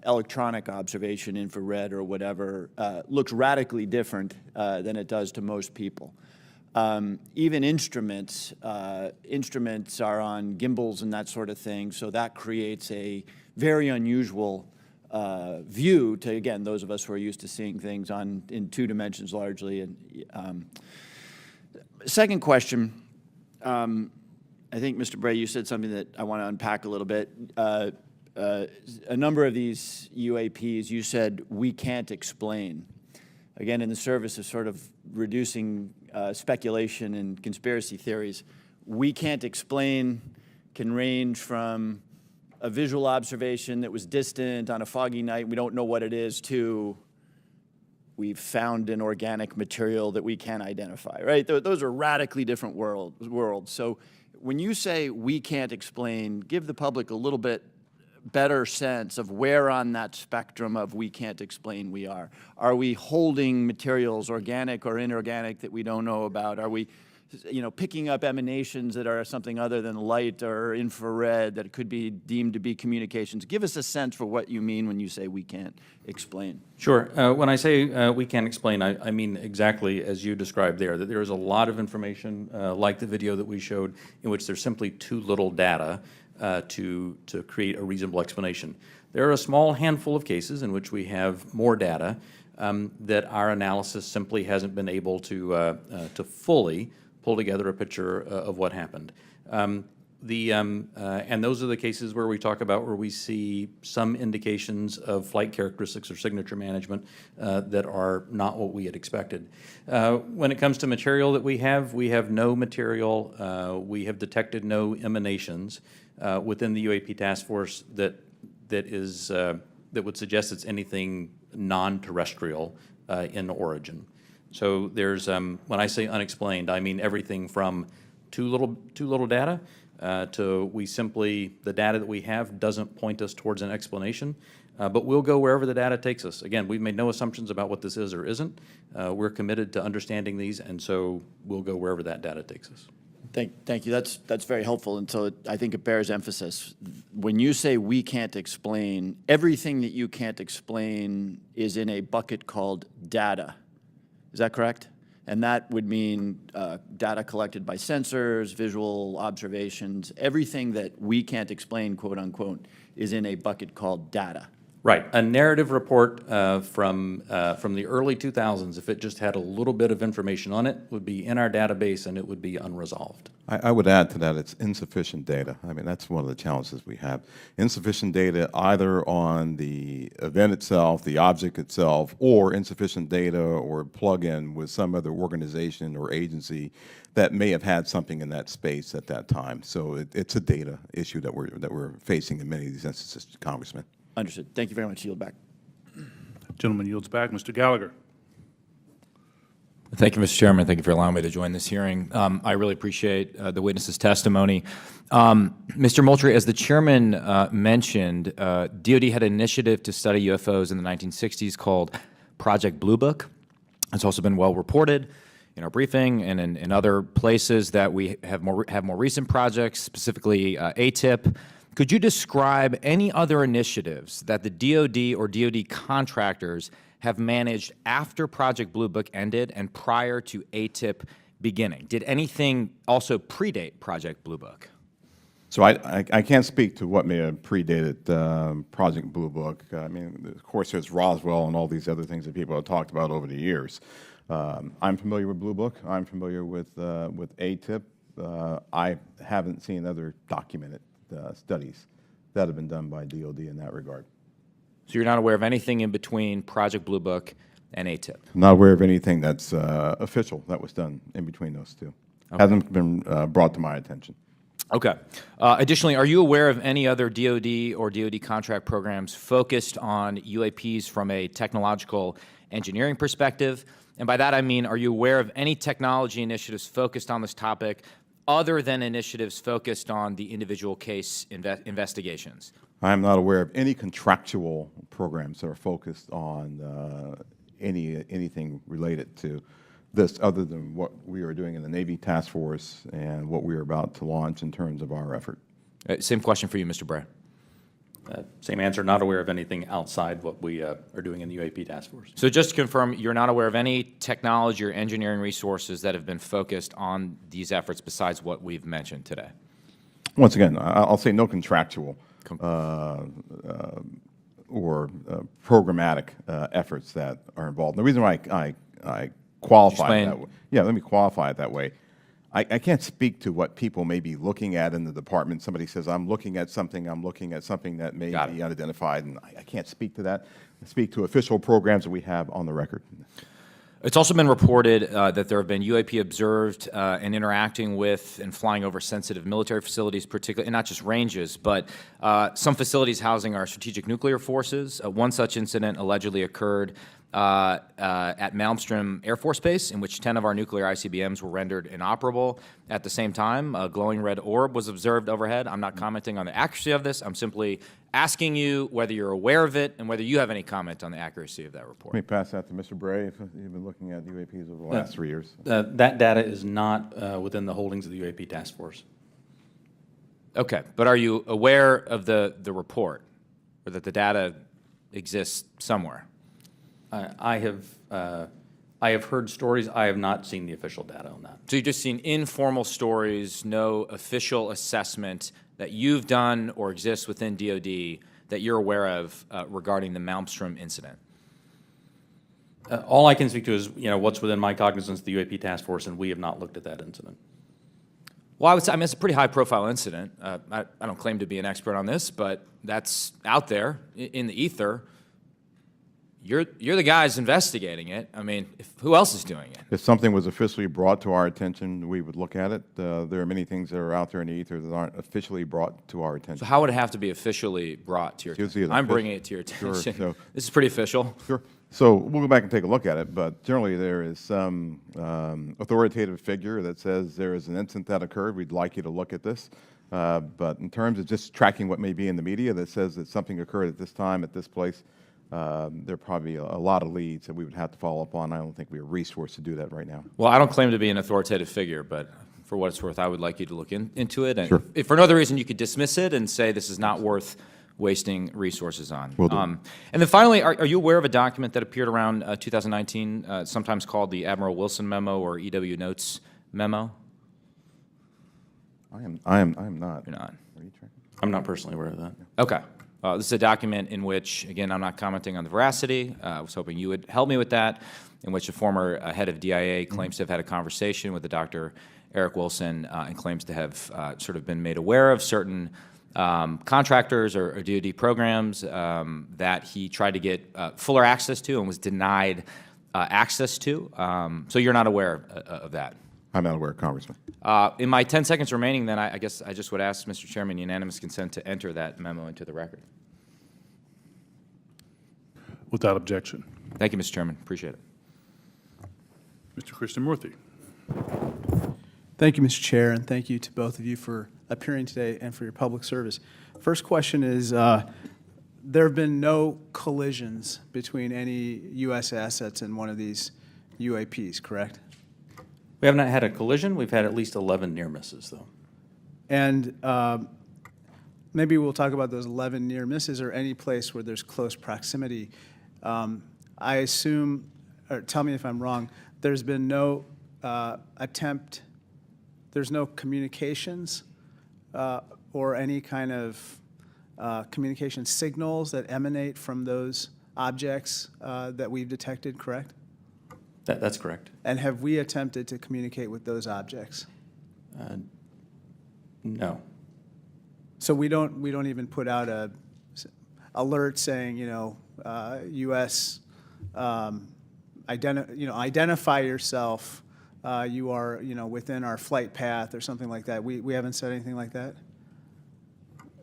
S7: electronic observation, infrared or whatever, looks radically different than it does to most people. Even instruments are on gimbals and that sort of thing, so that creates a very unusual view to, again, those of us who are used to seeing things in 2 dimensions largely. And second question. I think, Mr. Bray, you said something that I want to unpack a little bit. A number of these UAPs, you said, we can't explain. Again, in the service of sort of reducing speculation and conspiracy theories, we can't explain can range from a visual observation that was distant on a foggy night, we don't know what it is, to we've found an organic material that we can't identify, right? Those are radically different worlds. So when you say we can't explain, give the public a little bit better sense of where on that spectrum of we can't explain we are. Are we holding materials, organic or inorganic, that we don't know about? Are we, picking up emanations that are something other than light or infrared that could be deemed to be communications? Give us a sense for what you mean when you say we can't explain.
S5: Sure. When I say we can't explain, I mean exactly as you described there, that there is a lot of information, like the video that we showed, in which there's simply too little data to create a reasonable explanation. There are a small handful of cases in which we have more data that our analysis simply hasn't been able to fully pull together a picture of what happened. And those are the cases where we talk about where we see some indications of flight characteristics or signature management that are not what we had expected. When it comes to material that we have no material. We have detected no emanations within the UAP task force that would suggest it's anything non-terrestrial in origin. So there's, when I say unexplained, I mean everything from too little data to the data that we have doesn't point us towards an explanation, but we'll go wherever the data takes us. Again, we've made no assumptions about what this is or isn't. We're committed to understanding these, and so we'll go wherever that data takes us.
S7: Thank you. That's very helpful, and so I think it bears emphasis. When you say we can't explain, everything that you can't explain is in a bucket called data. Is that correct? And that would mean data collected by sensors, visual observations, everything that we can't explain, quote unquote, is in a bucket called data.
S5: Right. A narrative report from the early 2000s, if it just had a little bit of information on it, would be in our database and it would be unresolved.
S4: I would add to that, it's insufficient data. I mean, that's one of the challenges we have. Insufficient data either on the event itself, the object itself, or insufficient data or plug-in with some other organization or agency that may have had something in that space at that time. So it's a data issue that we're facing in many of these instances, Congressman.
S7: Understood. Thank you very much. Yield back.
S1: Gentleman yields back. Mr. Gallagher.
S8: Thank you, Mr. Chairman. Thank you for allowing me to join this hearing. I really appreciate the witness's testimony. Mr. Moultrie, as the chairman mentioned, DoD had an initiative to study UFOs in the 1960s called Project Blue Book. It's also been well reported in our briefing and in other places that we have more recent projects, specifically ATIP. Could you describe any other initiatives that the DoD or DoD contractors have managed after Project Blue Book ended and prior to ATIP beginning? Did anything also predate Project Blue Book?
S4: So I can't speak to what may have predated Project Blue Book. I mean, of course, there's Roswell and all these other things that people have talked about over the years. I'm familiar with Blue Book. I'm familiar with ATIP. I haven't seen other documented studies that have been done by DoD in that regard.
S8: So you're not aware of anything in between Project Blue Book and ATIP?
S4: I'm not aware of anything that's official that was done in between those two. Hasn't been brought to my attention.
S8: Okay. Additionally, are you aware of any other DoD or DoD contract programs focused on UAPs from a technological engineering perspective? And by that I mean, are you aware of any technology initiatives focused on this topic other than initiatives focused on the individual case investigations?
S4: I am not aware of any contractual programs that are focused on anything related to this other than what we are doing in the Navy Task Force and what we are about to launch in terms of our effort.
S8: Same question for you, Mr. Bray.
S5: Same answer, not aware of anything outside what we are doing in the UAP Task Force.
S8: So just to confirm, you're not aware of any technology or engineering resources that have been focused on these efforts besides what we've mentioned today?
S4: Once again, I'll say no contractual or programmatic efforts that are involved. The reason why I qualify it that way, let me qualify it that way. I can't speak to what people may be looking at in the department. Somebody says, I'm looking at something that may be unidentified, and I can't speak to that. I speak to official programs that we have on the record.
S8: It's also been reported that there have been UAP observed and interacting with and flying over sensitive military facilities, particularly, and not just ranges, but some facilities housing our strategic nuclear forces. One such incident allegedly occurred at Malmstrom Air Force Base, in which 10 of our nuclear ICBMs were rendered inoperable. At the same time, a glowing red orb was observed overhead. I'm not commenting on the accuracy of this. I'm simply asking you whether you're aware of it and whether you have any comment on the accuracy of that report.
S4: Let me pass that to Mr. Bray, if you've been looking at UAPs over the last 3 years.
S5: That data is not within the holdings of the UAP Task Force.
S8: Okay, but are you aware of the report, or that the data exists somewhere?
S5: I have heard stories. I have not seen the official data on that.
S8: So you've just seen informal stories, no official assessment that you've done or exists within DoD that you're aware of regarding the Malmstrom incident?
S5: All I can speak to is what's within my cognizance of the UAP Task Force, and we have not looked at that incident.
S8: Well, I would say, it's a pretty high-profile incident. I don't claim to be an expert on this, but that's out there in the ether. You're the guys investigating it. I mean, who else is doing it?
S4: If something was officially brought to our attention, we would look at it. There are many things that are out there in the ether that aren't officially brought to our attention.
S8: So how would it have to be officially brought to your attention? I'm bringing it to your attention.
S4: Sure, so,
S8: this is pretty official.
S4: Sure. So we'll go back and take a look at it, but generally there is some authoritative figure that says there is an incident that occurred. We'd like you to look at this. But in terms of just tracking what may be in the media that says that something occurred at this time, at this place, there are probably a lot of leads that we would have to follow up on. I don't think we are resourced to do that right now.
S8: Well, I don't claim to be an authoritative figure, but for what it's worth, I would like you to look into it. And
S4: Sure.
S8: if for no other reason, you could dismiss it and say this is not worth wasting resources on.
S4: Will do.
S8: And then finally, are you aware of a document that appeared around 2019, sometimes called the Admiral Wilson Memo or EW Notes Memo?
S4: I am not.
S8: You're not.
S4: Are you tracking?
S5: I'm not personally aware of that.
S8: Okay. This is a document in which, again, I'm not commenting on the veracity. I was hoping you would help me with that, in which a former head of DIA claims to have had a conversation with the Dr. Eric Wilson and claims to have sort of been made aware of certain contractors or DoD programs that he tried to get fuller access to and was denied access to. So you're not aware of that?
S4: I'm not aware, Congressman.
S8: In my 10 seconds remaining, then, I guess I just would ask, Mr. Chairman, unanimous consent to enter that memo into the record.
S1: Without objection.
S8: Thank you, Mr. Chairman. Appreciate it.
S1: Mr. Krishnamurthy.
S9: Thank you, Mr. Chair, and thank you to both of you for appearing today and for your public service. First question is, there have been no collisions between any U.S. assets in one of these UAPs, correct?
S5: We have not had a collision. We've had at least 11 near misses, though.
S9: And maybe we'll talk about those 11 near misses or any place where there's close proximity. I assume, or tell me if I'm wrong, there's been no attempt, there's no communications or any kind of communication signals that emanate from those objects that we've detected, correct?
S5: That's correct.
S9: And have we attempted to communicate with those objects?
S5: No.
S9: So we don't even put out a alert saying, U.S. Identify yourself. You are, within our flight path or something like that. We haven't said anything like that.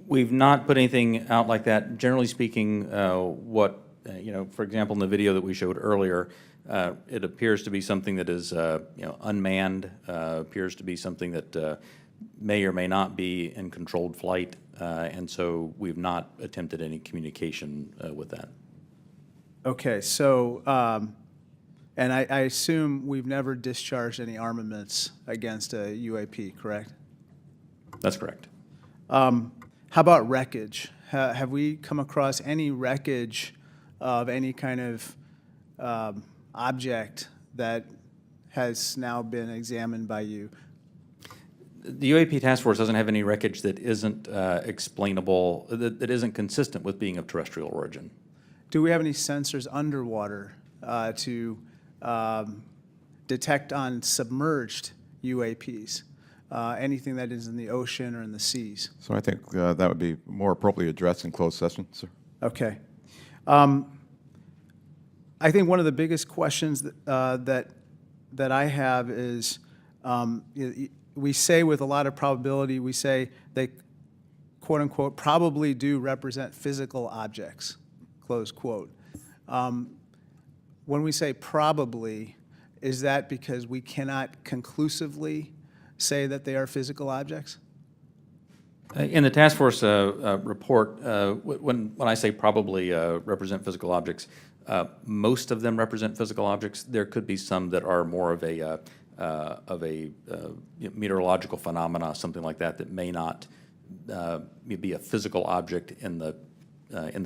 S5: We've not put anything out like that. Generally speaking, for example, in the video that we showed earlier, it appears to be something that is, unmanned, appears to be something that may or may not be in controlled flight, and so we've not attempted any communication with that.
S9: Okay, so, and I assume we've never discharged any armaments against a UAP, correct?
S5: That's correct.
S9: How about wreckage? Have we come across any wreckage of any kind of object that has now been examined by you?
S5: The UAP task force doesn't have any wreckage that isn't explainable, that isn't consistent with being of terrestrial origin.
S9: Do we have any sensors underwater to detect on submerged UAPs? Anything that is in the ocean or in the seas?
S4: So I think that would be more appropriately addressed in closed session, sir.
S9: Okay. I think one of the biggest questions that I have is, we say with a lot of probability, we say they, quote unquote, probably do represent physical objects, close quote. When we say probably, is that because we cannot conclusively say that they are physical objects?
S5: In the task force report, when I say probably represent physical objects, most of them represent physical objects. There could be some that are more of a meteorological phenomena, something like that, that may not be a physical object in the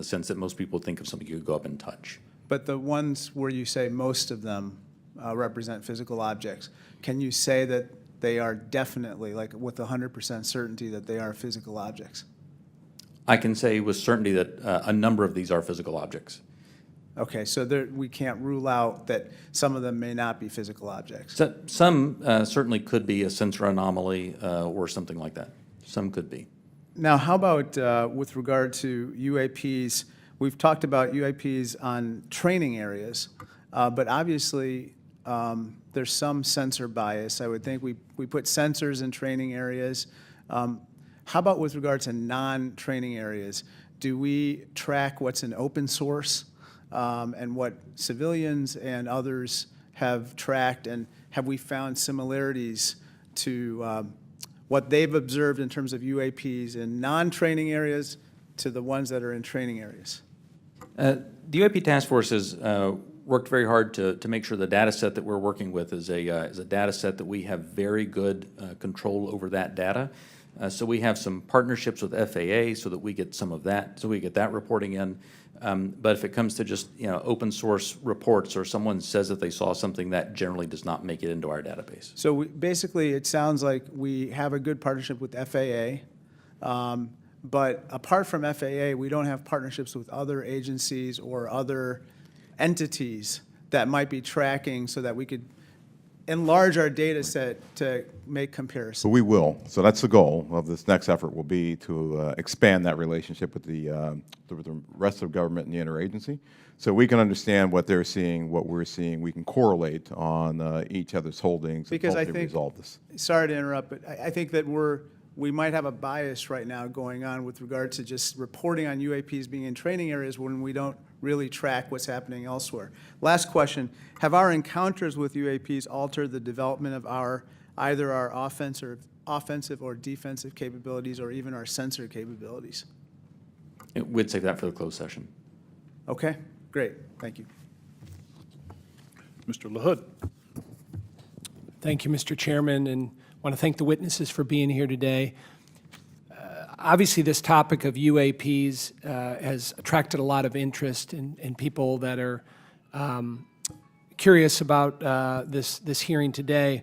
S5: sense that most people think of something you could go up and touch.
S9: But the ones where you say most of them represent physical objects, can you say that they are definitely, like with 100% certainty, that they are physical objects?
S5: I can say with certainty that a number of these are physical objects.
S9: Okay, so we can't rule out that some of them may not be physical objects.
S5: So, some certainly could be a sensor anomaly or something like that. Some could be.
S9: Now, how about with regard to UAPs? We've talked about UAPs on training areas, but obviously there's some sensor bias. I would think we put sensors in training areas. How about with regard to non-training areas? Do we track what's in open source and what civilians and others have tracked? And have we found similarities to what they've observed in terms of UAPs in non-training areas to the ones that are in training areas?
S5: The UAP task force has worked very hard to make sure the data set that we're working with is a data set that we have very good control over that data. So we have some partnerships with FAA so that we get some of that, so we get that reporting in. But if it comes to just open source reports or someone says that they saw something, that generally does not make it into our database.
S9: So basically, it sounds like we have a good partnership with FAA, but apart from FAA, we don't have partnerships with other agencies or other entities that might be tracking so that we could enlarge our data set to make comparisons.
S4: So we will. So that's the goal of this next effort, will be to expand that relationship with the rest of government and the interagency, so we can understand what they're seeing, what we're seeing. We can correlate on each other's holdings
S9: Because
S4: and
S9: I
S4: hopefully
S9: think,
S4: resolve this.
S9: sorry to interrupt, but I think that we might have a bias right now going on with regard to just reporting on UAPs being in training areas when we don't really track what's happening elsewhere. Last question, have our encounters with UAPs altered the development of either our offensive or defensive capabilities or even our sensor capabilities?
S5: We'd save that for the closed session.
S9: Okay, great, thank you.
S1: Mr. LaHood.
S10: Thank you, Mr. Chairman, and I want to thank the witnesses for being here today. Obviously, this topic of UAPs has attracted a lot of interest in people that are curious about this hearing today.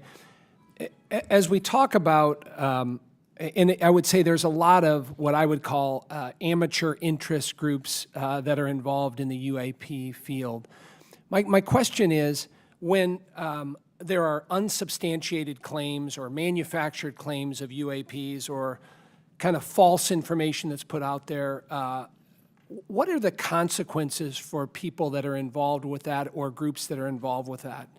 S10: As we talk about, and I would say there's a lot of what I would call amateur interest groups that are involved in the UAP field. My question is, when there are unsubstantiated claims or manufactured claims of UAPs or kind of false information that's put out there, what are the consequences for people that are involved with that or groups that are involved with that?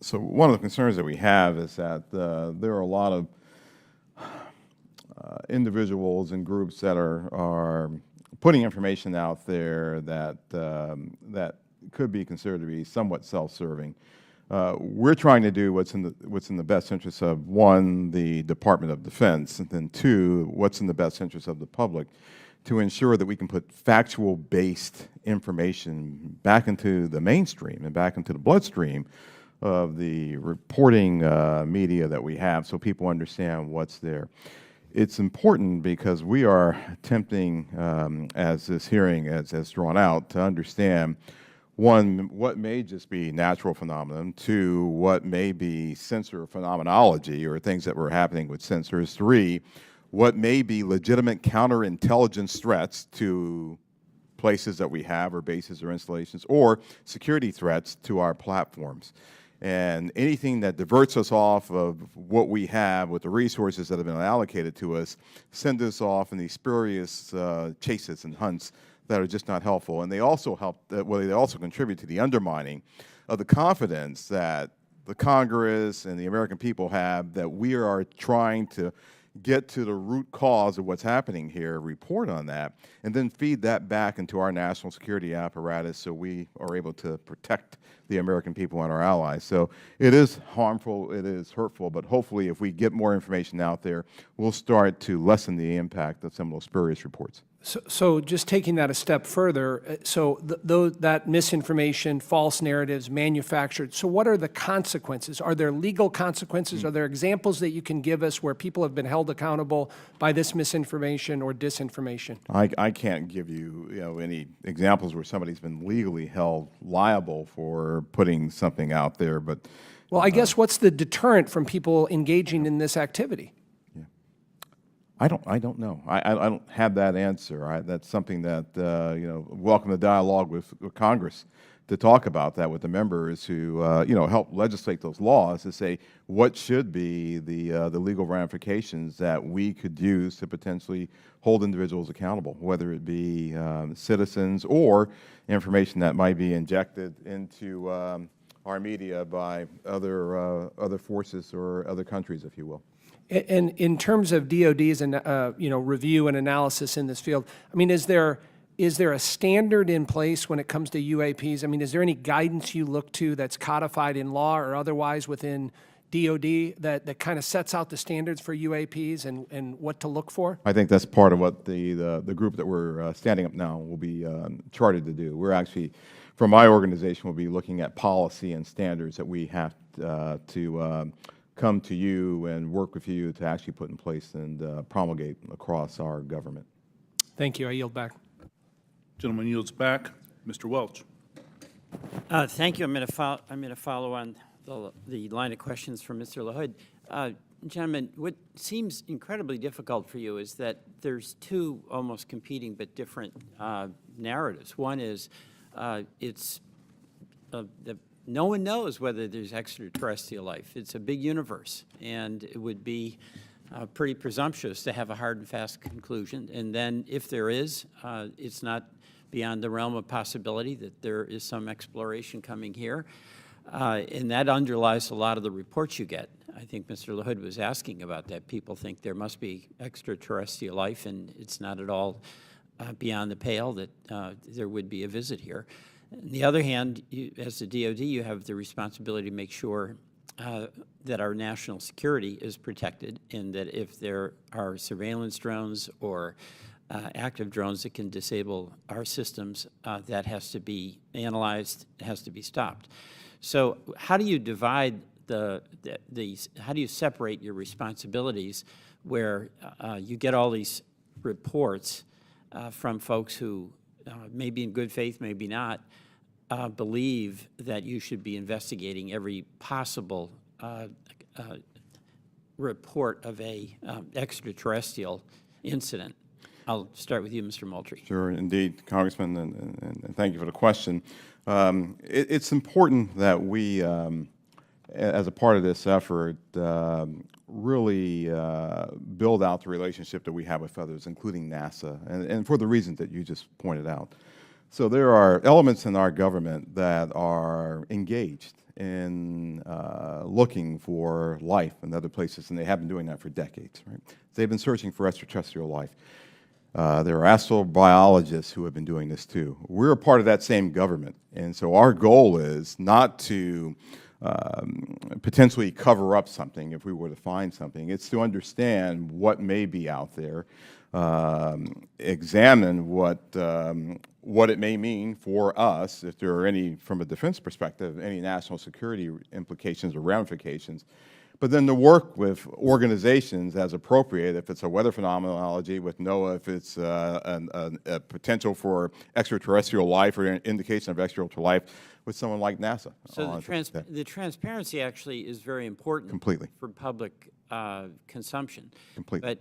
S4: So one of the concerns that we have is that there are a lot of individuals and groups that are putting information out there that that could be considered to be somewhat self-serving. We're trying to do what's in the best interest of, one, the Department of Defense, and then two, what's in the best interest of the public, to ensure that we can put factual-based information back into the mainstream and back into the bloodstream of the reporting media that we have, so people understand what's there. It's important because we are attempting, as this hearing has drawn out, to understand, one, what may just be natural phenomenon, two, what may be sensor phenomenology or things that were happening with sensors, three, what may be legitimate counterintelligence threats to places that we have or bases or installations, or security threats to our platforms. And anything that diverts us off of what we have with the resources that have been allocated to us, send us off in these spurious chases and hunts that are just not helpful. And they also they also contribute to the undermining of the confidence that the Congress and the American people have that we are trying to get to the root cause of what's happening here, report on that, and then feed that back into our national security apparatus so we are able to protect the American people and our allies. So it is harmful, it is hurtful, but hopefully if we get more information out there, we'll start to lessen the impact of some of those spurious reports.
S10: So just taking that a step further, so that misinformation, false narratives, manufactured, so what are the consequences? Are there legal consequences? Are there examples that you can give us where people have been held accountable by this misinformation or disinformation?
S4: I can't give you, any examples where somebody's been legally held liable for putting something out there, but
S10: well, I guess what's the deterrent from people engaging in this activity?
S4: I don't know. I don't have that answer. That's something that, welcome the dialogue with Congress to talk about that with the members who, help legislate those laws to say what should be the legal ramifications that we could use to potentially hold individuals accountable, whether it be citizens or information that might be injected into our media by other forces or other countries, if you will.
S10: And in terms of DOD's review and analysis in this field, I mean, is there a standard in place when it comes to UAPs? I mean, is there any guidance you look to that's codified in law or otherwise within DOD that kind of sets out the standards for UAPs and what to look for?
S4: I think that's part of what the group that we're standing up now will be chartered to do. We're actually, from my organization, we'll be looking at policy and standards that we have to come to you and work with you to actually put in place and promulgate across our government.
S10: Thank you. I yield back.
S1: Gentleman yields back. Mr. Welch.
S11: Thank you. I'm going to follow on the line of questions from Mr. LaHood. Gentlemen, what seems incredibly difficult for you is that there's two almost competing but different narratives. One is no one knows whether there's extraterrestrial life. It's a big universe, and it would be pretty presumptuous to have a hard and fast conclusion. And then if there is, it's not beyond the realm of possibility that there is some exploration coming here. And that underlies a lot of the reports you get. I think Mr. LaHood was asking about that. People think there must be extraterrestrial life, and it's not at all beyond the pale that there would be a visit here. On the other hand, as the DOD, you have the responsibility to make sure that our national security is protected, and that if there are surveillance drones or active drones that can disable our systems, that has to be analyzed, has to be stopped. So how do you divide how do you separate your responsibilities where you get all these reports from folks who maybe in good faith, maybe not, believe that you should be investigating every possible report of a extraterrestrial incident. I'll start with you, Mr. Moultrie.
S4: Sure, indeed, Congressman, and thank you for the question. It's important that we, as a part of this effort, really build out the relationship that we have with others, including NASA, and for the reasons that you just pointed out. So there are elements in our government that are engaged in looking for life in other places, and they have been doing that for decades, right? They've been searching for extraterrestrial life. There are astrobiologists who have been doing this too. We're a part of that same government, and so our goal is not to potentially cover up something if we were to find something. It's to understand what may be out there, examine what it may mean for us, if there are any, from a defense perspective, any national security implications or ramifications, but then to work with organizations as appropriate, if it's a weather phenomenology with NOAA, if it's a potential for extraterrestrial life or an indication of extraterrestrial life with someone like NASA.
S11: So the transparency actually is very important.
S4: Completely.
S11: For public consumption.
S4: Completely.
S11: But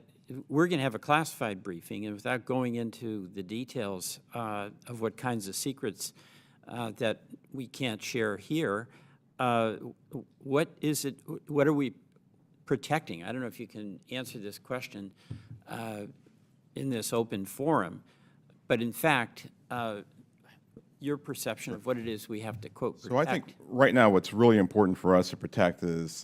S11: we're going to have a classified briefing, and without going into the details of what kinds of secrets that we can't share here, what is it? What are we protecting? I don't know if you can answer this question in this open forum, but in fact, your perception of what it is we have to, quote, protect.
S4: So I think right now what's really important for us to protect is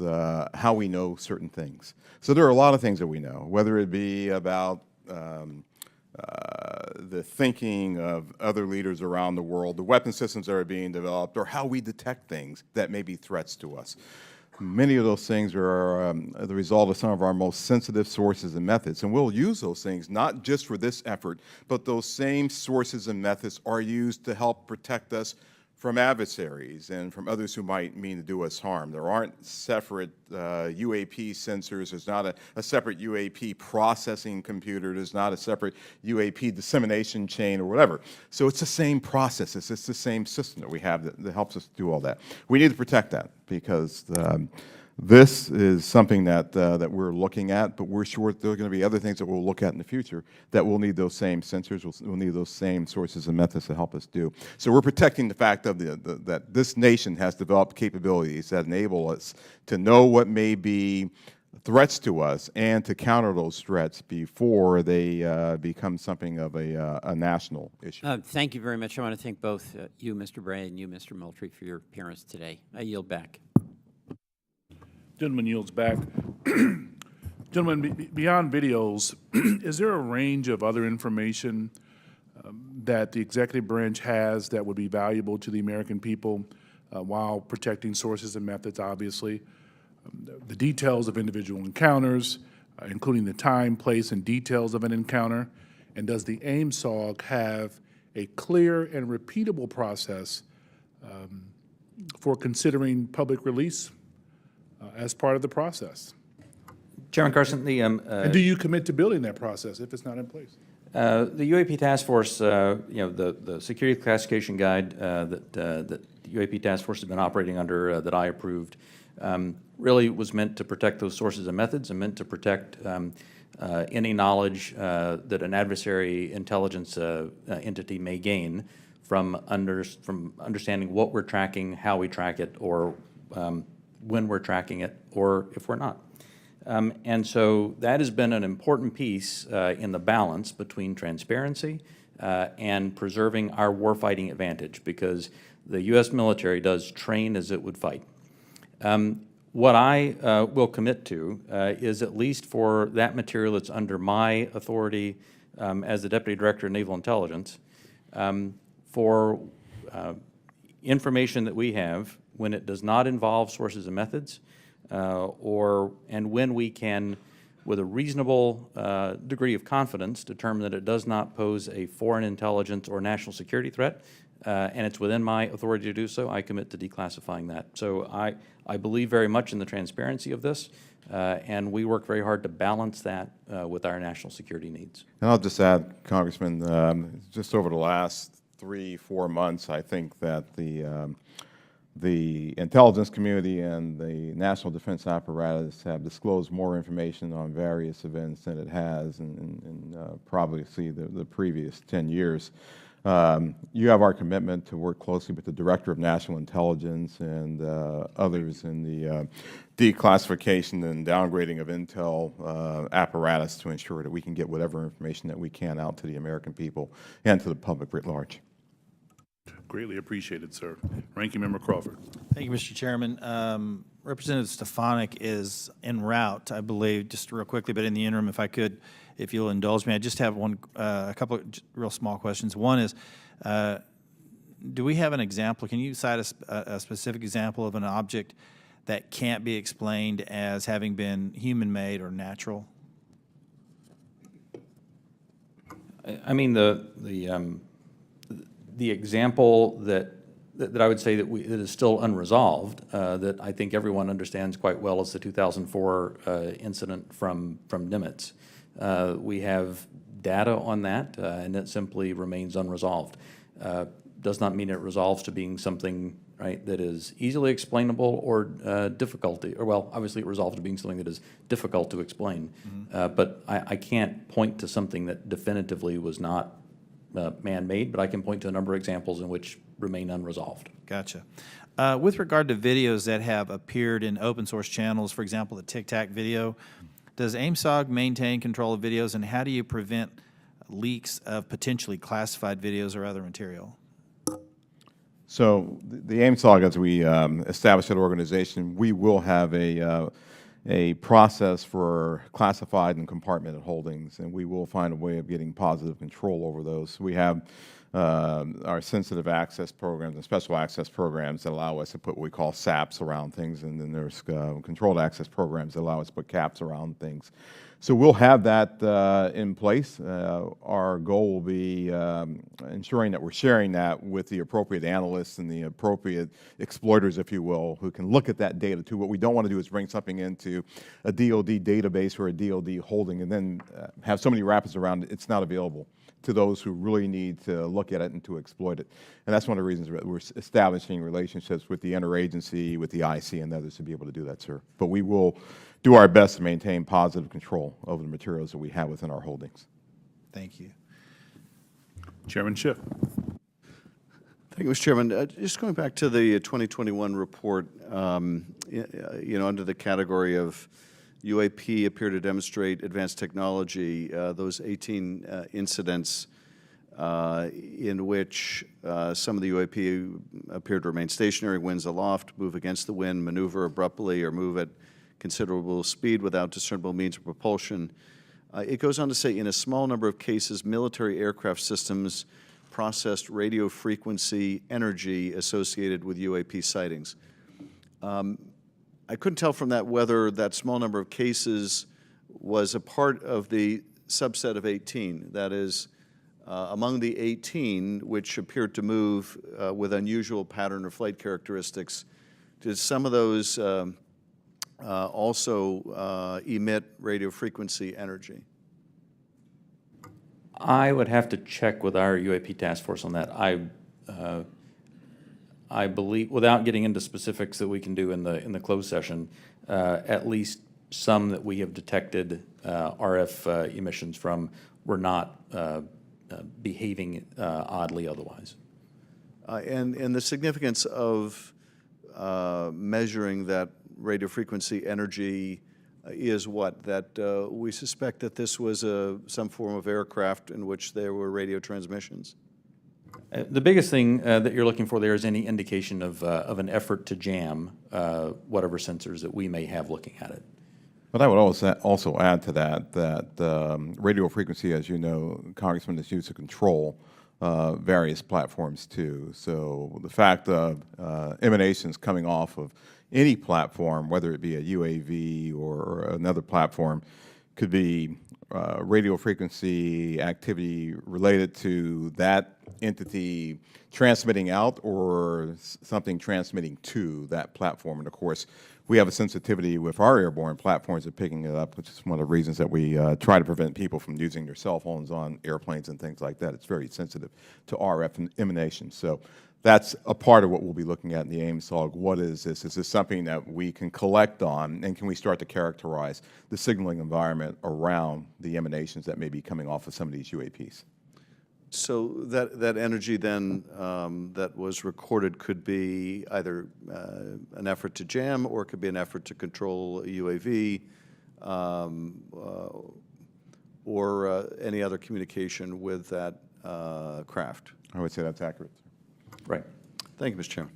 S4: how we know certain things. So there are a lot of things that we know, whether it be about the thinking of other leaders around the world, the weapon systems that are being developed, or how we detect things that may be threats to us. Many of those things are the result of some of our most sensitive sources and methods, and we'll use those things not just for this effort, but those same sources and methods are used to help protect us from adversaries and from others who might mean to do us harm. There aren't separate UAP sensors. There's not a separate UAP processing computer. There's not a separate UAP dissemination chain or whatever. So it's the same process. It's the same system that we have that helps us do all that. We need to protect that because this is something that we're looking at, but we're sure there are going to be other things that we'll look at in the future that will need those same sensors, we'll need those same sources and methods to help us do. So we're protecting the fact of that this nation has developed capabilities that enable us to know what may be threats to us and to counter those threats before they become something of a national issue.
S11: Thank you very much. I want to thank both you, Mr. Bray, and you, Mr. Moultrie, for your appearance today. I yield back.
S1: Gentleman yields back. Gentlemen, beyond videos, is there a range of other information that the executive branch has that would be valuable to the American people while protecting sources and methods, obviously? The details of individual encounters, including the time, place, and details of an encounter. And does the AIMSOG have a clear and repeatable process for considering public release as part of the process?
S5: Chairman Carson,
S1: And do you commit to building that process if it's not in place?
S5: the UAP Task Force, the security classification guide that the UAP Task Force has been operating under that I approved really was meant to protect those sources and methods and meant to protect any knowledge that an adversary intelligence entity may gain from understanding what we're tracking, how we track it, or when we're tracking it, or if we're not. And so that has been an important piece in the balance between transparency and preserving our warfighting advantage, because the U.S. military does train as it would fight. What I will commit to is, at least for that material that's under my authority as the Deputy Director of Naval Intelligence, for information that we have when it does not involve sources and methods, and when we can, with a reasonable degree of confidence, determine that it does not pose a foreign intelligence or national security threat, and it's within my authority to do so, I commit to declassifying that. So I believe very much in the transparency of this, and we work very hard to balance that with our national security needs.
S4: And I'll just add, Congressman, just over the last 3-4 months, I think that the intelligence community and the national defense apparatus have disclosed more information on various events than it has in probably the previous 10 years. You have our commitment to work closely with the Director of National Intelligence and others in the declassification and downgrading of intel apparatus to ensure that we can get whatever information that we can out to the American people and to the public writ large.
S1: Greatly appreciated, sir. Ranking Member Crawford.
S2: Thank you, Mr. Chairman. Representative Stefanik is en route, I believe, just real quickly, but in the interim, if I could, if you'll indulge me, I just have a couple of real small questions. One is, do we have an example? Can you cite a specific example of an object that can't be explained as having been human-made or natural?
S5: I mean, the example that I would say that is still unresolved, that I think everyone understands quite well, is the 2004 incident from Nimitz. We have data on that, and it simply remains unresolved. Does not mean it resolves to being something, right, that is easily explainable or difficult, or well, obviously it resolves to being something that is difficult to explain. But I can't point to something that definitively was not man-made, but I can point to a number of examples in which remain unresolved.
S2: Gotcha. With regard to videos that have appeared in open source channels, for example, the Tic Tac video, does AIMSOG maintain control of videos, and how do you prevent leaks of potentially classified videos or other material?
S4: So the AIMSOG, as we establish that organization, we will have a process for classified and compartmented holdings, and we will find a way of getting positive control over those. We have our sensitive access programs and special access programs that allow us to put what we call SAPs around things, and then there's controlled access programs that allow us to put caps around things. So we'll have that in place. Our goal will be ensuring that we're sharing that with the appropriate analysts and the appropriate exploiters, if you will, who can look at that data too. What we don't want to do is bring something into a DoD database or a DoD holding and then have so many wrappers around it, it's not available to those who really need to look at it and to exploit it. And that's one of the reasons we're establishing relationships with the interagency, with the IC, and others to be able to do that, sir. But we will do our best to maintain positive control over the materials that we have within our holdings.
S2: Thank you.
S1: Chairman Schiff.
S3: Thank you, Mr. Chairman. Just going back to the 2021 report, under the category of UAP appear to demonstrate advanced technology, those 18 incidents in which some of the UAP appear to remain stationary, winds aloft, move against the wind, maneuver abruptly, or move at considerable speed without discernible means of propulsion. It goes on to say, in a small number of cases, military aircraft systems processed radio frequency energy associated with UAP sightings. I couldn't tell from that whether that small number of cases was a part of the subset of 18. That is, among the 18 which appeared to move with unusual pattern or flight characteristics, did some of those also emit radio frequency energy?
S5: I would have to check with our UAP task force on that. I believe, without getting into specifics that we can do in the closed session, at least some that we have detected RF emissions from were not behaving oddly otherwise.
S3: And the significance of measuring that radio frequency energy is what? That we suspect that this was some form of aircraft in which there were radio transmissions?
S5: The biggest thing that you're looking for there is any indication of an effort to jam whatever sensors that we may have looking at it.
S4: But I would also add to that radio frequency, as you know, Congressman, is used to control various platforms too. So the fact of emanations coming off of any platform, whether it be a UAV or another platform, could be radio frequency activity related to that entity transmitting out or something transmitting to that platform. And of course, we have a sensitivity with our airborne platforms of picking it up, which is one of the reasons that we try to prevent people from using their cell phones on airplanes and things like that. It's very sensitive to RF emanations. So that's a part of what we'll be looking at in the AIMSOG. What is this? Is this something that we can collect on, and can we start to characterize the signaling environment around the emanations that may be coming off of some of these UAPs?
S3: So that energy then that was recorded could be either an effort to jam, or it could be an effort to control a UAV, or any other communication with that craft.
S4: I would say that's accurate.
S5: Right.
S3: Thank you, Mr. Chairman.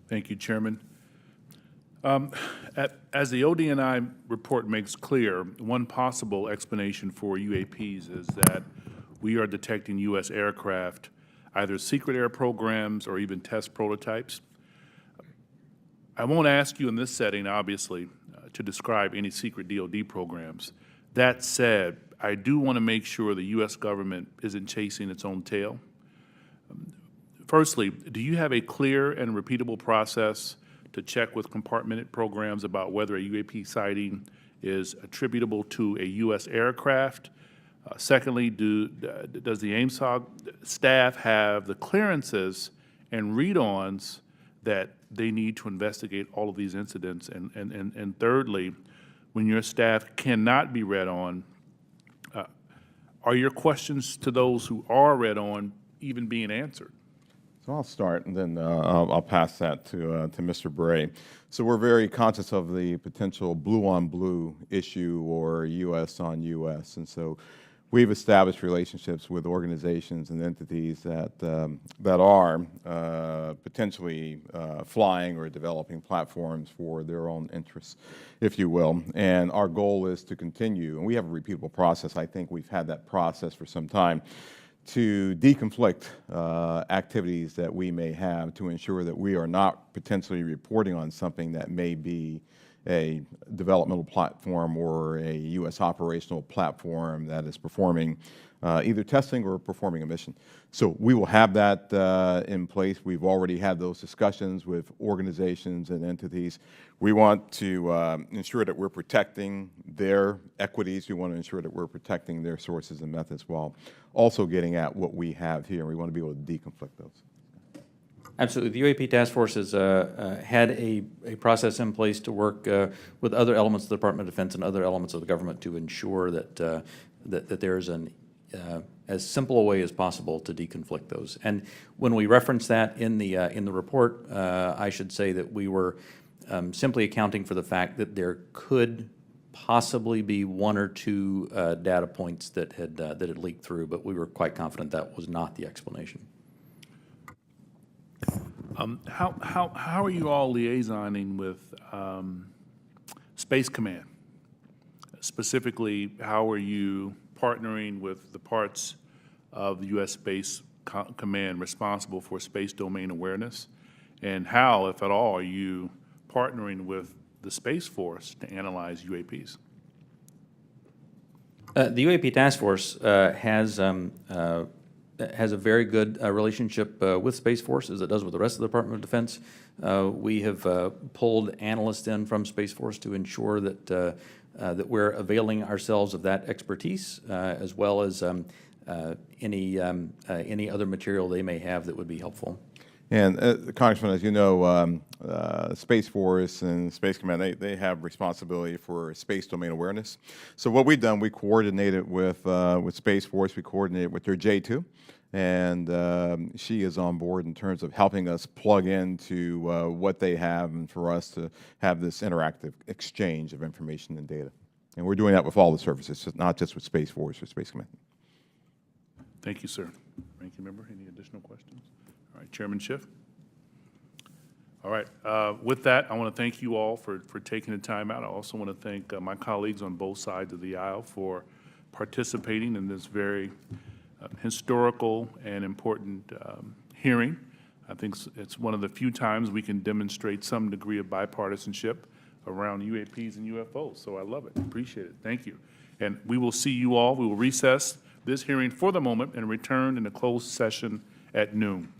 S1: Thank you, Chairman. As the ODNI report makes clear, one possible explanation for UAPs is that we are detecting U.S. aircraft, either secret air programs or even test prototypes. I won't ask you in this setting, obviously, to describe any secret DoD programs. That said, I do want to make sure the U.S. government isn't chasing its own tail. Firstly, do you have a clear and repeatable process to check with compartmented programs about whether a UAP sighting is attributable to a U.S. aircraft? Secondly, does the AIMSOG staff have the clearances and read-ons that they need to investigate all of these incidents? And thirdly, when your staff cannot be read on, are your questions to those who are read on even being answered?
S4: So I'll start, and then I'll pass that to Mr. Bray. So we're very conscious of the potential blue-on-blue issue or U.S. on U.S., and so we've established relationships with organizations and entities that are potentially flying or developing platforms for their own interests, if you will. And our goal is to continue, and we have a repeatable process. I think we've had that process for some time, to deconflict activities that we may have to ensure that we are not potentially reporting on something that may be a developmental platform or a U.S. operational platform that is performing either testing or performing a mission. So we will have that in place. We've already had those discussions with organizations and entities. We want to ensure that we're protecting their equities. We want to ensure that we're protecting their sources and methods while also getting at what we have here. We want to be able to deconflict those.
S5: Absolutely. The UAP Task Force has had a process in place to work with other elements of the Department of Defense and other elements of the government to ensure that that there's an as simple a way as possible to deconflict those. And when we reference that in the report, I should say that we were simply accounting for the fact that there could possibly be one or two data points that had leaked through, but we were quite confident that was not the explanation.
S1: How are you all liaisoning with Space Command? Specifically, how are you partnering with the parts of the U.S. Space Command responsible for space domain awareness? And how, if at all, are you partnering with the Space Force to analyze UAPs?
S5: The UAP Task Force has a very good relationship with Space Force, as it does with the rest of the Department of Defense. We have pulled analysts in from Space Force to ensure that that we're availing ourselves of that expertise, as well as any other material they may have that would be helpful.
S4: And Congressman, as you know, Space Force and Space Command, they have responsibility for space domain awareness. So what we've done, we coordinated with Space Force, we coordinated with their J2, and she is on board in terms of helping us plug into what they have and for us to have this interactive exchange of information and data. And we're doing that with all the services, not just with Space Force or Space Command.
S1: Thank you, sir. Ranking member, any additional questions? All right, Chairman Schiff. All right, with that, I want to thank you all for taking the time out. I also want to thank my colleagues on both sides of the aisle for participating in this very historical and important hearing. I think it's one of the few times we can demonstrate some degree of bipartisanship around UAPs and UFOs, so I love it. Appreciate it. Thank you. And we will see you all. We will recess this hearing for the moment and return in a closed session at noon.